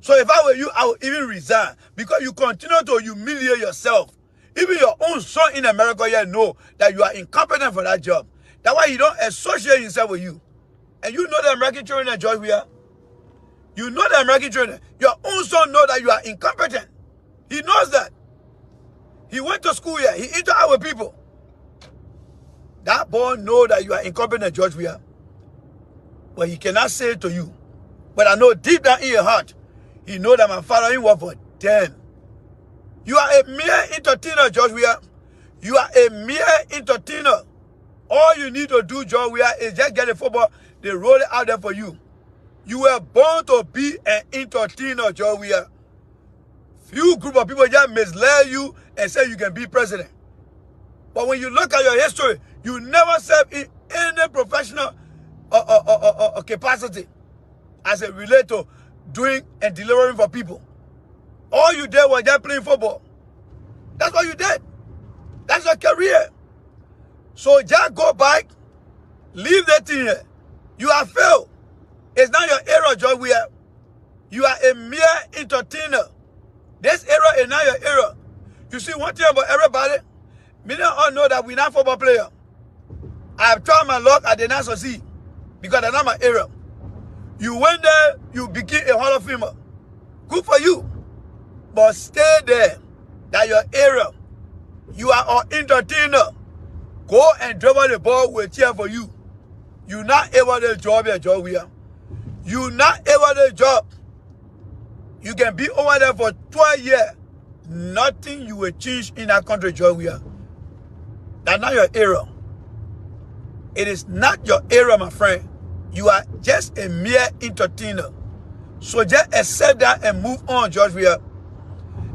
[SPEAKER 1] So if I were you, I would even resign. Because you continue to humiliate yourself. Even your own son in America here know that you are incompetent for that job. That's why he don't associate himself with you. And you know the American children, George Weah. You know the American children. Your own son know that you are incompetent. He knows that. He went to school here. He interacted with people. That boy know that you are incompetent, George Weah. But he cannot say it to you. But I know deep down in your heart, he know that my father ain't work for them. You are a mere entertainer, George Weah. You are a mere entertainer. All you need to do, George Weah, is just get the football. They roll it out there for you. You were born to be an entertainer, George Weah. Few group of people just mislead you and say you can be president. But when you look at your history, you never served in any professional capacity as it relates to doing and delivering for people. All you did was just playing football. That's what you did. That's your career. So just go back, leave that thing here. You have failed. It's not your era, George Weah. You are a mere entertainer. This era is not your era. You see, one thing about everybody, many all know that we're not football player. I have tried my luck, I did not succeed because that's not my era. You went there, you became a Hall of Famer. Good for you. But stay there. That's your era. You are an entertainer. Go and dribble the ball, we'll cheer for you. You not able to job your job Weah. You not able to job. You can be over there for 12 years. Nothing you will change in that country, George Weah. That's not your era. It is not your era, my friend. You are just a mere entertainer. So just accept that and move on, George Weah.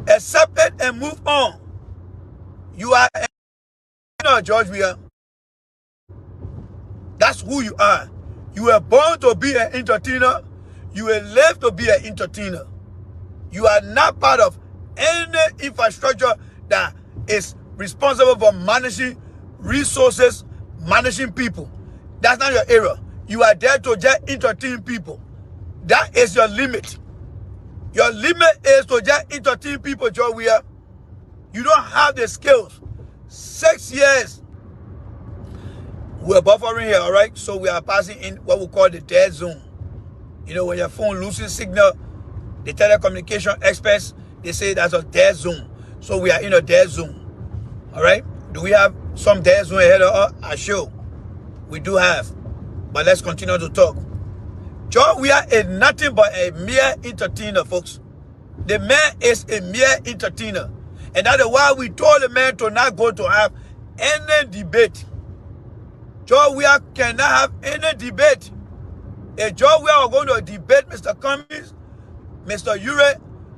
[SPEAKER 1] Accept it and move on. You are an entertainer, George Weah. That's who you are. You were born to be an entertainer. You will live to be an entertainer. You are not part of any infrastructure that is responsible for managing resources, managing people. That's not your area. You are there to just entertain people. That is your limit. Your limit is to just entertain people, George Weah. You don't have the skills. 6 years. We're buffering here, all right? So we are passing in what we call the dead zone. You know, when your phone loses signal, the telecommunication experts, they say that's a dead zone. So we are in a dead zone, all right? Do we have some dead zone ahead of us? I sure. We do have. But let's continue to talk. George Weah is nothing but a mere entertainer, folks. The man is a mere entertainer. And that is why we told the man to not go to have any debate. George Weah cannot have any debate. If George Weah were going to debate Mr. Cummings, Mr. Ure,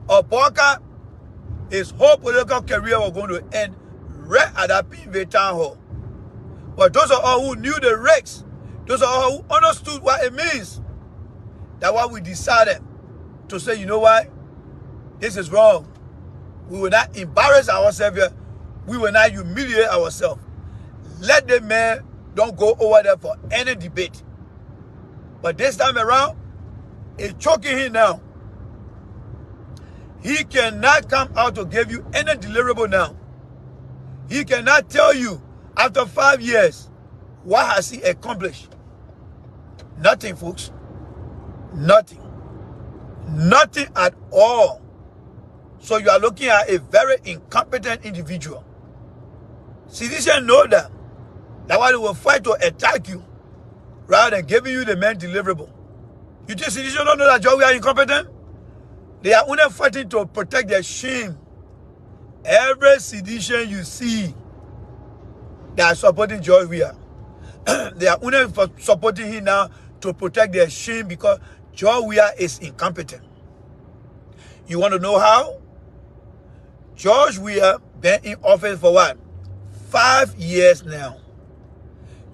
[SPEAKER 1] or Parker, his whole political career was going to end right at that PV town hall. But those are all who knew the risks. Those are all who understood what it means. That's why we decided to say, you know what? This is wrong. We will not embarrass ourselves here. We will not humiliate ourselves. Let the man don't go over there for any debate. But this time around, it's choking him now. He cannot come out to give you any deliverable now. He cannot tell you after 5 years, what has he accomplished? Nothing, folks. Nothing. Nothing at all. So you are looking at a very incompetent individual. Citizens know that. That's why they will fight to attack you rather than giving you the main deliverable. You think citizens don't know that George Weah are incompetent? They are only fighting to protect their shame. Every citizen you see that are supporting George Weah, they are only supporting him now to protect their shame because George Weah is incompetent. You want to know how? George Weah been in office for what? 5 years now.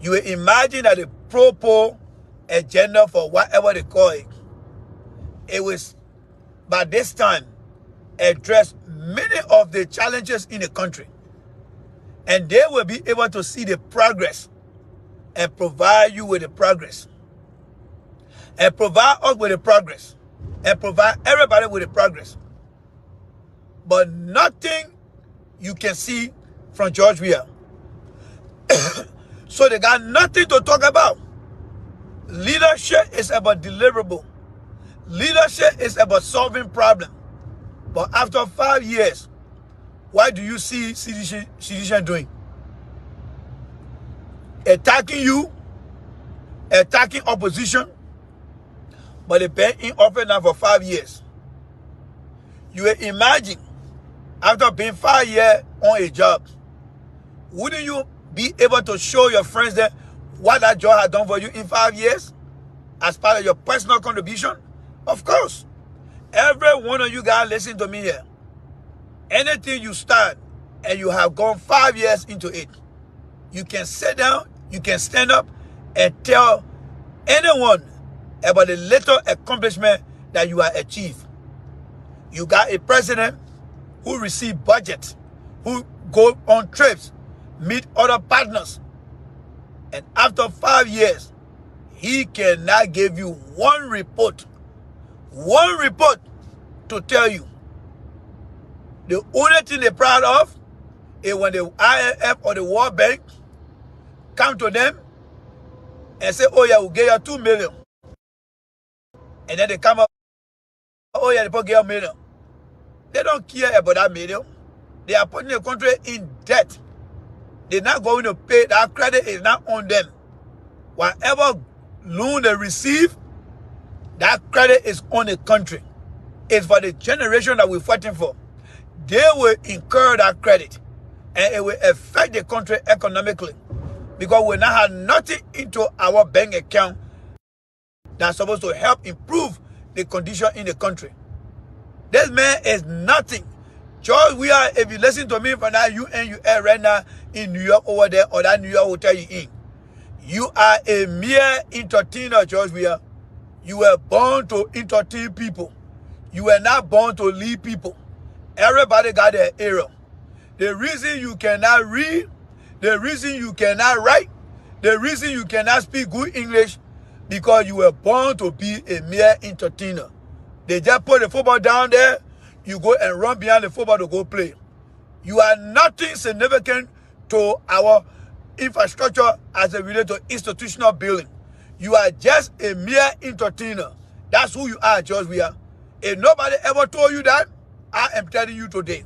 [SPEAKER 1] You will imagine that the pro-poll agenda for whatever they call it, it was by this time address many of the challenges in the country. And they will be able to see the progress and provide you with the progress. And provide us with the progress. And provide everybody with the progress. But nothing you can see from George Weah. So they got nothing to talk about. Leadership is about deliverable. Leadership is about solving problems. But after 5 years, what do you see citizens doing? Attacking you, attacking opposition, but they've been in office now for 5 years. You will imagine, after being 5 years on a job, wouldn't you be able to show your friends that what that job has done for you in 5 years as part of your personal contribution? Of course. Every one of you guys listen to me here. Anything you start and you have gone 5 years into it, you can sit down, you can stand up and tell anyone about the little accomplishment that you have achieved. You got a president who received budget, who go on trips, meet other partners, and after 5 years, he cannot give you one report to tell you. The only thing they're proud of is when the IMF or the World Bank come to them and say, oh yeah, we'll give you 2 million. And then they come up, oh yeah, they give you 1 million. They don't care about that million. They are putting the country in debt. They're not going to pay. That credit is not on them. Whatever loan they receive, that credit is on the country. It's for the generation that we're fighting for. They will incur that credit, and it will affect the country economically, because we now have nothing into our bank account that's supposed to help improve the condition in the country. This man is nothing. George Weah, if you listen to me from that UNUL right now in New York over there, or that New York hotel you in, you are a mere entertainer, George Weah. You were born to entertain people. You were not born to lead people. Everybody got their error. The reason you cannot read, the reason you cannot write, the reason you cannot speak good English, because you were born to be a mere entertainer. They just put the football down there, you go and run behind the football to go play. You are nothing significant to our infrastructure as it relates to institutional building. You are just a mere entertainer. That's who you are, George Weah. If nobody ever told you that, I am telling you today.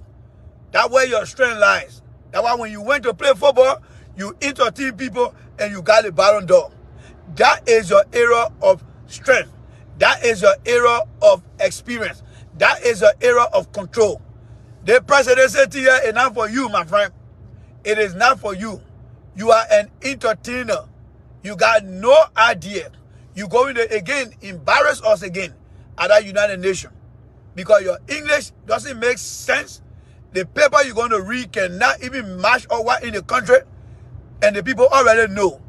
[SPEAKER 1] That's where your strength lies. That's why when you went to play football, you entertain people and you got the Ballon d'Or. That is your era of strength. That is your era of experience. That is your era of control. The presidency here is not for you, my friend. It is not for you. You are an entertainer. You got no idea. You going to again embarrass us again at that United Nations, because your English doesn't make sense. The paper you're going to read cannot even match or what in the country, and the people already know.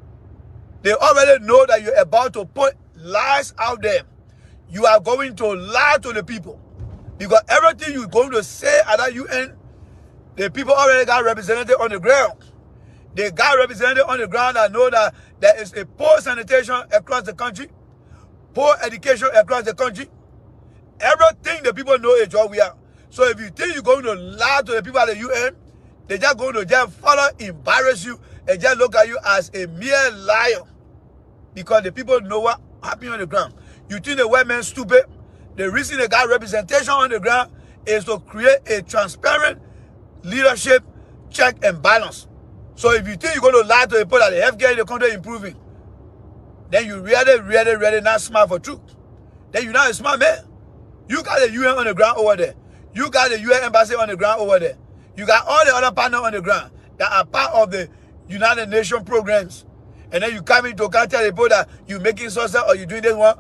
[SPEAKER 1] They already know that you're about to put lies out there. You are going to lie to the people, because everything you're going to say at that UN, the people already got represented on the ground. They got represented on the ground that know that there is a poor sanitation across the country, poor education across the country. Everything the people know is George Weah. So if you think you're going to lie to the people at the UN, they're just going to just follow, embarrass you, and just look at you as a mere liar, because the people know what happened on the ground. You think the white man stupid? The reason they got representation on the ground is to create a transparent leadership check and balance. So if you think you're going to lie to the people that the healthcare in the country is improving, then you really not smart for truth. Then you're not a smart man. You got the UN on the ground over there. You got the UN embassy on the ground over there. You got all the other partners on the ground that are part of the United Nations programs. And then you come in to tell the people that you're making success or you're doing this one.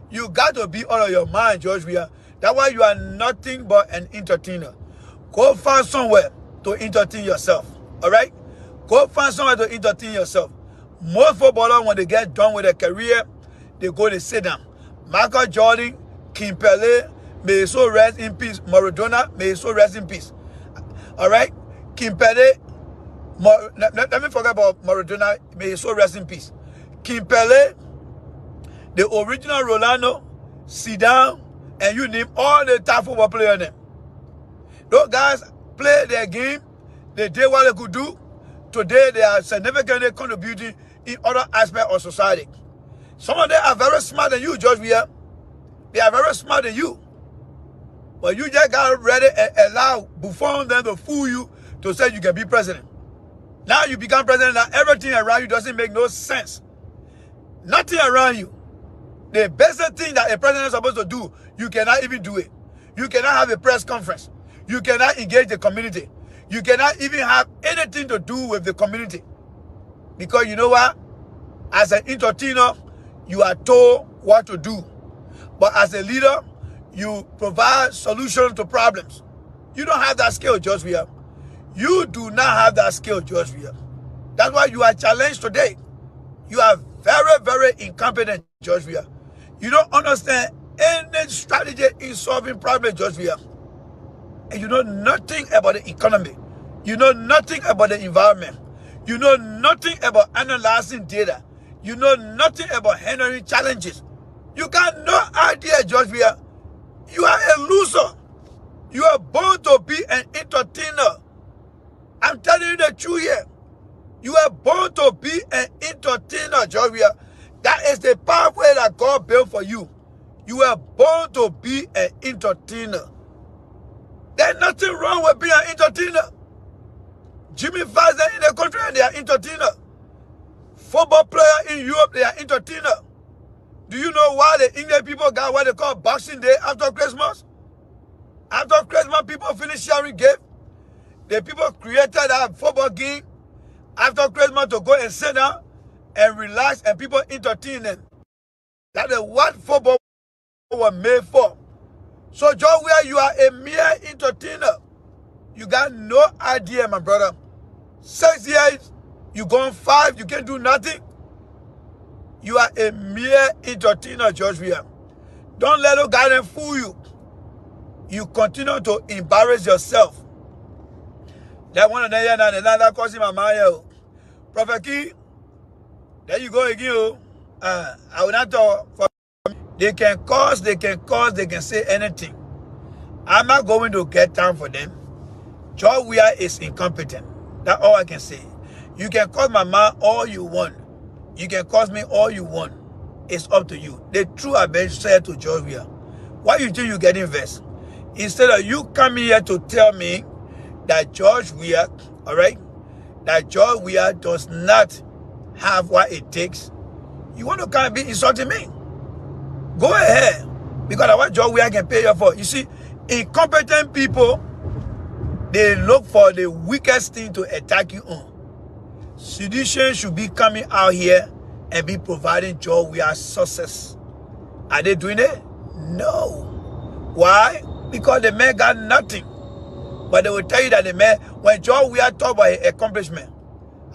[SPEAKER 1] You got to be out of your mind, George Weah. That's why you are nothing but an entertainer. Go find somewhere to entertain yourself. All right? Go find somewhere to entertain yourself. Most footballers, when they get done with their career, they go to sit down. Michael Jordan, King Pele, may he so rest in peace. Maradona, may he so rest in peace. All right? King Pele, let me forget about Maradona, may he so rest in peace. King Pele, the original Rolando, sit down, and you name all the top football players them. Those guys play their game. They did what they could do. Today, they are significantly contributing in other aspects of society. Some of them are very smart than you, George Weah. They are very smart than you. But you just got ready and allow Buffon them to fool you to say you can be president. Now you become president, now everything around you doesn't make no sense. Nothing around you. The best thing that a president is supposed to do, you cannot even do it. You cannot have a press conference. You cannot engage the community. You cannot even have anything to do with the community. Because you know what? As an entertainer, you are told what to do. But as a leader, you provide solutions to problems. You don't have that skill, George Weah. You do not have that skill, George Weah. That's why you are challenged today. You are very, very incompetent, George Weah. You don't understand any strategy in solving problems, George Weah. And you know nothing about the economy. You know nothing about the environment. You know nothing about analyzing data. You know nothing about handling challenges. You got no idea, George Weah. You are a loser. You are born to be an entertainer. I'm telling you the truth here. You are born to be an entertainer, George Weah. That is the pathway that God built for you. You were born to be an entertainer. There's nothing wrong with being an entertainer. Jimmy Fallon in the country, they are entertainer. Football player in Europe, they are entertainer. Do you know why the English people got what they call Boxing Day after Christmas? After Christmas, people finish sharing gifts. The people created that football game after Christmas to go and sit down and relax and people entertain them. That is what football was made for. So, John Weah, you are a mere entertainer. You got no idea, my brother. 6 years, you gone 5, you can't do nothing. You are a mere entertainer, George Weah. Don't let no guy fool you. You continue to embarrass yourself. That one another and another causing my mind. Prophet Key, there you go again. I will not talk for they can cause, they can say anything. I'm not going to get time for them. George Weah is incompetent. That's all I can say. You can call my mom all you want. You can cause me all you want. It's up to you. The truth I been said to George Weah. Why you think you get invest? Instead of you coming here to tell me that George Weah, all right, that George Weah does not have what it takes, you want to come and be insulting me? Go ahead. Because I want George Weah can pay you for. You see, incompetent people, they look for the weakest thing to attack you on. Sedition should be coming out here and be providing George Weah success. Are they doing it? No. Why? Because the man got nothing. But they will tell you that the man, when George Weah talk about his accomplishment,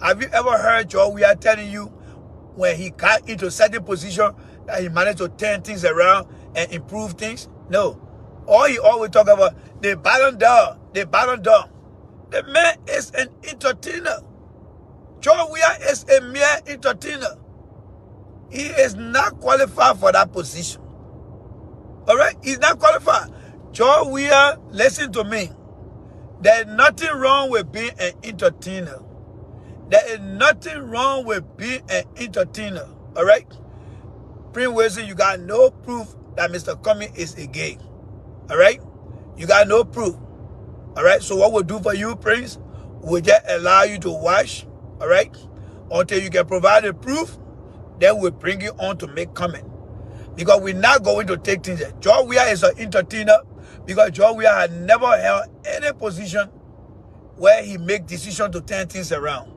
[SPEAKER 1] have you ever heard George Weah telling you when he got into a certain position that he managed to turn things around and improve things? No. All he always talk about, the Ballon d'Or, the Ballon d'Or. The man is an entertainer. George Weah is a mere entertainer. He is not qualified for that position. All right? He's not qualified. George Weah, listen to me. There is nothing wrong with being an entertainer. There is nothing wrong with being an entertainer. All right? Prince Wilson, you got no proof that Mr. Cummings is a gay. All right? You got no proof. All right? So what we'll do for you, Prince, we'll just allow you to watch. All right? Until you can provide the proof, then we'll bring you on to make comment. Because we're not going to take things there. George Weah is an entertainer because George Weah had never held any position where he make decisions to turn things around.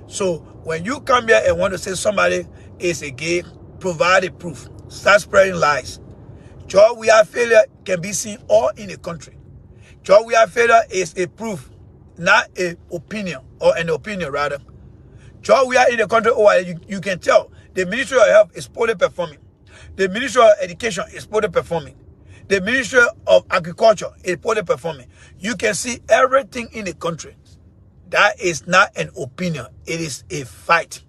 [SPEAKER 1] So when you come here and want to say somebody is a gay, provide a proof. Start spreading lies. George Weah failure can be seen all in the country. George Weah failure is a proof, not an opinion, or an opinion rather. George Weah in the country, you can tell the Ministry of Health is poorly performing. The Ministry of Education is poorly performing. The Ministry of Agriculture is poorly performing. You can see everything in the country. That is not an opinion. It is a fight.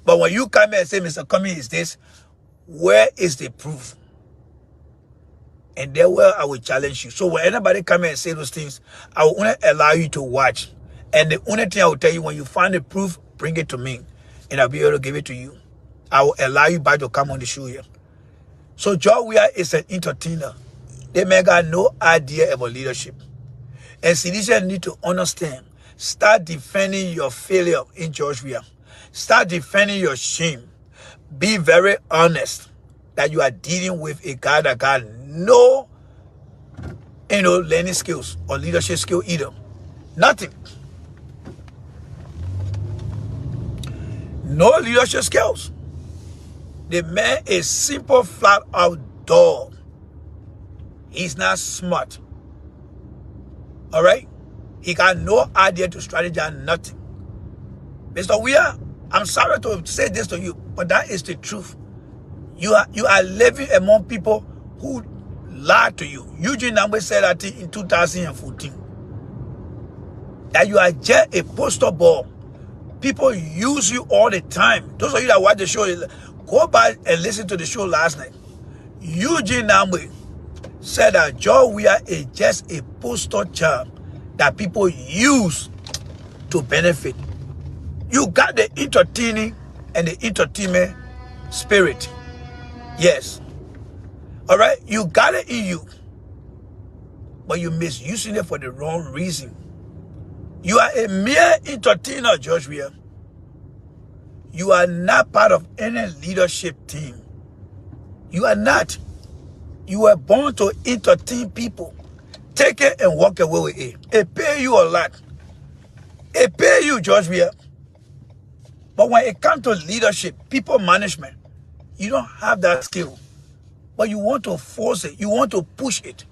[SPEAKER 1] But when you come here and say, Mr. Cummings is this, where is the proof? And there where I will challenge you. So when anybody come here and say those things, I will only allow you to watch. And the only thing I will tell you, when you find the proof, bring it to me. And I'll be able to give it to you. I will allow you back to come on the show here. So George Weah is an entertainer. They may got no idea about leadership. And citizens need to understand. Start defending your failure in George Weah. Start defending your shame. Be very honest that you are dealing with a guy that got no, learning skills or leadership skill either. Nothing. No leadership skills. The man is simple, flat out dog. He's not smart. All right? He got no idea to strategize, nothing. Mr. Weah, I'm sorry to say this to you, but that is the truth. You are living among people who lied to you. Eugene Nambwe said that in 2014. That you are just a poster boy. People use you all the time. Those of you that watch the show, go back and listen to the show last night. Eugene Nambwe said that George Weah is just a poster child that people use to benefit. You got the entertaining and the entertainment spirit. Yes. All right? You got it in you. But you're misusing it for the wrong reason. You are a mere entertainer, George Weah. You are not part of any leadership team. You are not. You were born to entertain people. Take it and walk away with it. It pay you a lot. It pay you, George Weah. But when it comes to leadership, people management, you don't have that skill. But you want to force it. You want to push it.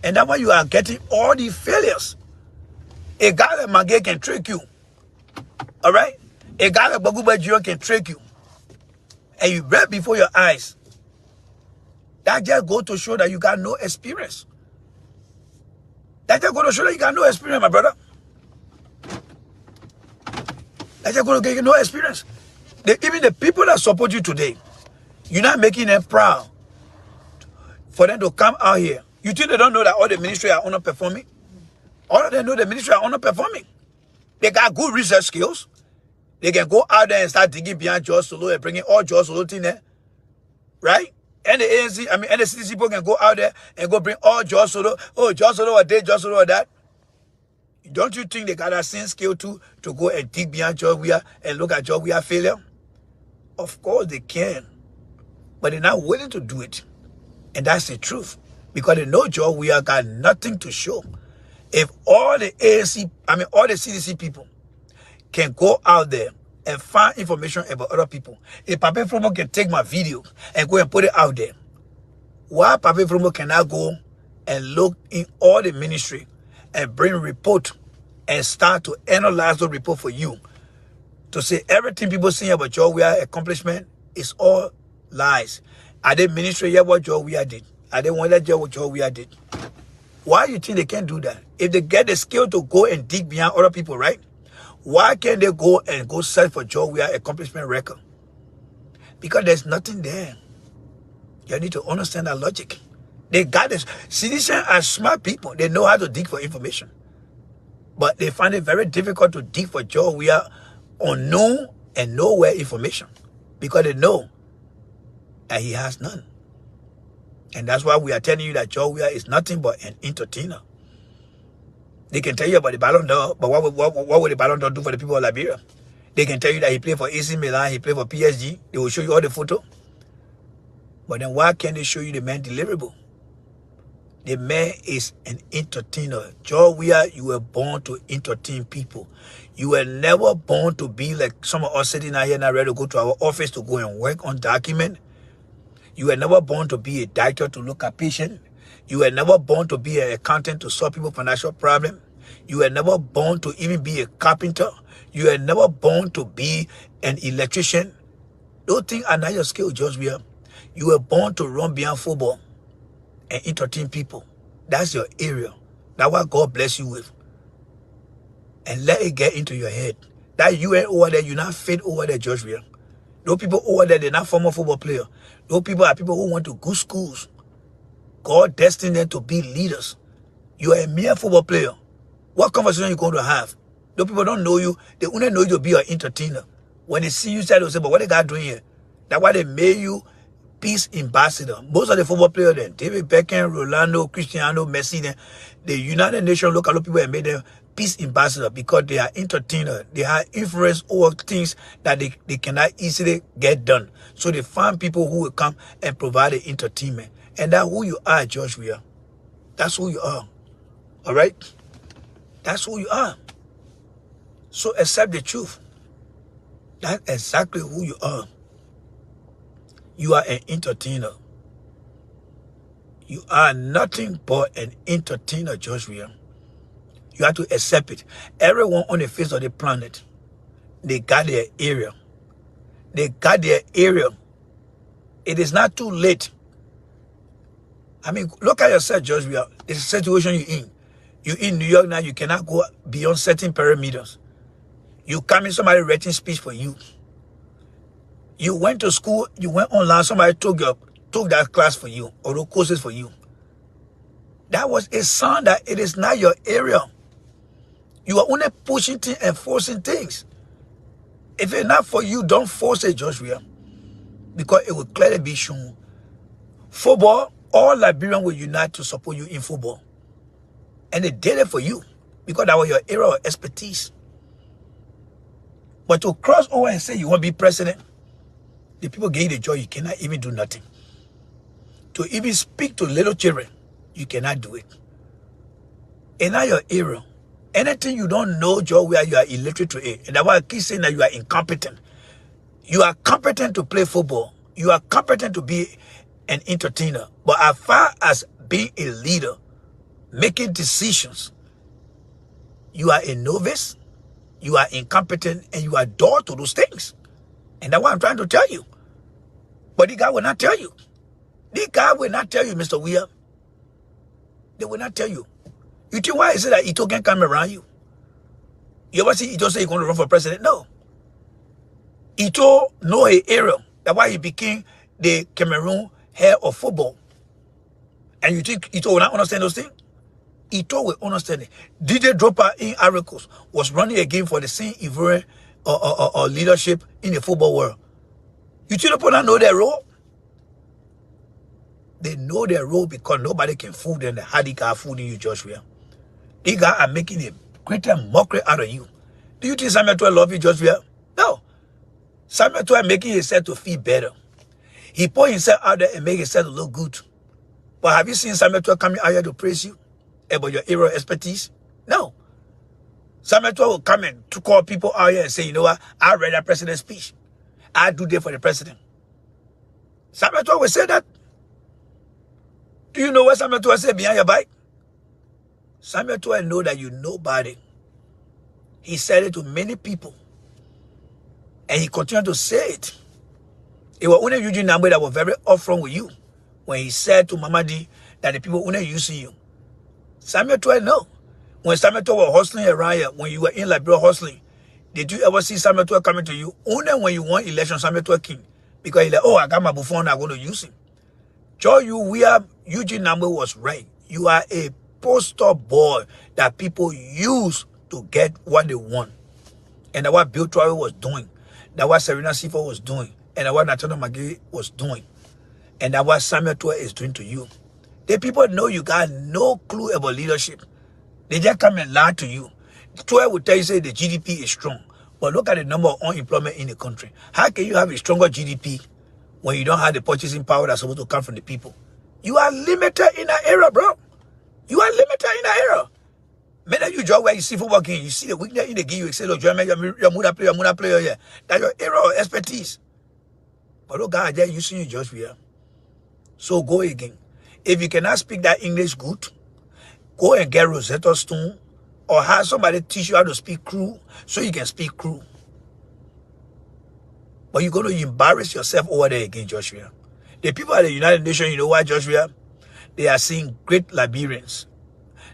[SPEAKER 1] And that's why you are getting all the failures. A guy like Magay can trick you. All right? A guy like Baguba Jiro can trick you. And you read before your eyes. That just go to show that you got no experience. That just go to show that you got no experience, my brother. That just go to get you no experience. Even the people that support you today, you're not making them proud for them to come out here. You think they don't know that all the ministry are underperforming? All of them know the ministry are underperforming. They got good research skills. They can go out there and start digging behind George Solo and bringing all George Solo in there. Right? And the ANC, and the CDC people can go out there and go bring all George Solo. Oh, George Solo or this, George Solo or that. Don't you think they got that same skill too to go and dig behind George Weah and look at George Weah failure? Of course they can. But they're not willing to do it. And that's the truth. Because they know George Weah got nothing to show. If all the ANC, all the CDC people can go out there and find information about other people, if Pape Fromo can take my video and go and put it out there, why Pape Fromo cannot go and look in all the ministry and bring a report and start to analyze the report for you to say everything people saying about George Weah's accomplishment is all lies? Are they ministry yet what George Weah did? Are they want to do what George Weah did? Why do you think they can't do that? If they get the skill to go and dig behind other people, right? Why can't they go and go search for George Weah's accomplishment record? Because there's nothing there. You need to understand that logic. They got this. Citizens are smart people. They know how to dig for information. But they find it very difficult to dig for George Weah unknown and nowhere information. Because they know that he has none. And that's why we are telling you that George Weah is nothing but an entertainer. They can tell you about the Ballon d'Or, but what would the Ballon d'Or do for the people of Liberia? They can tell you that he played for AC Milan, he played for PSG. They will show you all the photo. But then why can't they show you the man deliverable? The man is an entertainer. George Weah, you were born to entertain people. You were never born to be like some of us sitting out here now ready to go to our office to go and work on document. You were never born to be a doctor to look at patients. You were never born to be an accountant to solve people's financial problems. You were never born to even be a carpenter. You were never born to be an electrician. Those things are not your skill, George Weah. You were born to run behind football and entertain people. That's your area. That's what God bless you with. And let it get into your head. That you ain't over there, you're not fit over there, George Weah. Those people over there, they're not former football players. Those people are people who went to good schools. God destined them to be leaders. You are a mere football player. What conversation are you going to have? Those people don't know you. They only know you to be an entertainer. When they see you, they'll say, but what they got doing here? That's why they made you peace ambassador. Most of the football players then, David Beckham, Rolando, Cristiano, Messi, then, the United Nations look at those people and made them peace ambassador because they are entertainers. They have influence over things that they cannot easily get done. So they find people who will come and provide the entertainment. And that's who you are, George Weah. That's who you are. All right? That's who you are. So accept the truth. That's exactly who you are. You are an entertainer. You are nothing but an entertainer, George Weah. You have to accept it. Everyone on the face of the planet, they got their area. They got their area. It is not too late. I mean, look at yourself, George Weah. It's a situation you're in. You're in New York now. You cannot go beyond certain parameters. You come in, somebody writing speech for you. You went to school, you went online, somebody took that class for you, or those courses for you. That was a sign that it is not your area. You are only pushing things and forcing things. If it's not for you, don't force it, George Weah, because it will clearly be shown. Football, all Liberians will unite to support you in football. And they did it for you, because that was your area of expertise. But to cross over and say you want to be president, the people gave you the joy, you cannot even do nothing. to even speak to little children. You cannot do it. In your era, anything you don't know, Joe, where you are illiterate to it. And that's why I keep saying that you are incompetent. You are competent to play football. You are competent to be an entertainer. But as far as being a leader, making decisions, you are a novice, you are incompetent, and you are dull to those things. And that's what I'm trying to tell you. But the guy will not tell you. The guy will not tell you, Mr. Weah. They will not tell you. You think why is it that Ito can come around you? You ever see Ito say he's going to run for president? No. Ito know an area. That's why he became the Cameroon head of football. And you think Ito will not understand those things? Ito will understand it. DJ Dropper in Aricos was running a game for the same Ivorian or leadership in the football world. You think people don't know their role? They know their role because nobody can fool them. The hardy guy fooling you, Joshua. These guys are making a greater mockery out of you. Do you think Samuel Eto'o love you, Joshua? No. Samuel Eto'o making himself to feel better. He put himself out there and make himself to look good. But have you seen Samuel Eto'o coming out here to praise you about your area of expertise? No. Samuel Eto'o will come and to call people out here and say, you know what, I read that president's speech. I do that for the president. Samuel Eto'o will say that. Do you know what Samuel Eto'o said behind your back? Samuel Eto'o know that you nobody. He said it to many people. And he continued to say it. It was only Eugene Nambwe that was very upfront with you when he said to Mamadi that the people only using you. Samuel Eto'o know. When Samuel Eto'o was hustling around here, when you were in Liberia hustling, did you ever see Samuel Eto'o coming to you? Only when you won election, Samuel Eto'o came. Because he's like, oh, I got my buffon, I'm going to use him. Joy, Eugene Nambwe was right. You are a poster boy that people use to get what they want. And that's what Bill Traore was doing. That's what Serena Sifo was doing. And that's what Nathaniel McGee was doing. And that's what Samuel Eto'o is doing to you. The people know you got no clue about leadership. They just come and lie to you. Eto'o will tell you, say the GDP is strong. But look at the number of unemployment in the country. How can you have a stronger GDP when you don't have the purchasing power that's supposed to come from the people? You are limited in that era, bro. You are limited in that era. Many of you job where you see football game, you see the weakness in the game, you say, look, you're a Muda player, yeah. That's your area of expertise. But look, God, they're using you just here. So go again. If you cannot speak that English good, go and get Rosetta Stone or have somebody teach you how to speak Crew so you can speak Crew. But you're going to embarrass yourself over there again, Joshua. The people at the United Nations, you know why, Joshua? They are seeing great Liberians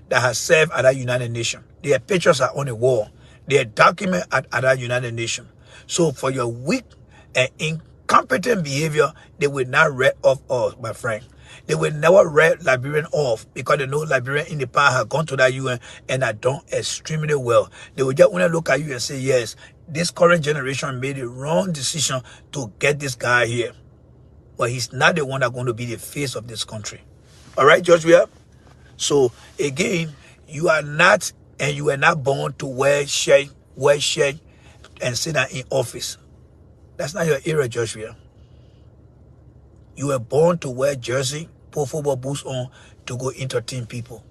[SPEAKER 1] that have served at that United Nations. Their pictures are on the wall. They are documented at that United Nations. So for your weak and incompetent behavior, they will not read off us, my friend. They will never read Liberian off because they know Liberian in the past have gone to that UN and are done extremely well. They will just want to look at you and say, yes, this current generation made the wrong decision to get this guy here. But he's not the one that's going to be the face of this country. All right, Joshua? So, again, you are not, and you were not born to wear shirt, and sit down in office. That's not your era, Joshua. You were born to wear jersey, put football boots on, to go entertain people.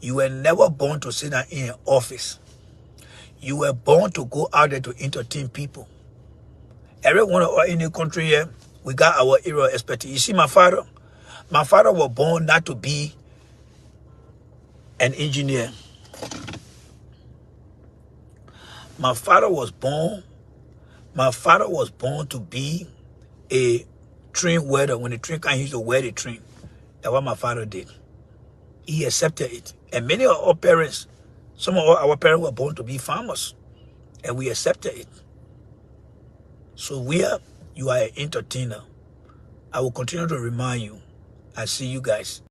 [SPEAKER 1] You were never born to sit down in an office. You were born to go out there to entertain people. Everyone in the country here, we got our area of expertise. You see, my father was born not to be an engineer. My father was born to be a train welder. When the train came, he used to weld the train. That's what my father did. He accepted it. And many of our parents, some of our parents were born to be farmers. And we accepted it. So you are an entertainer. I will continue to remind you. I see you guys.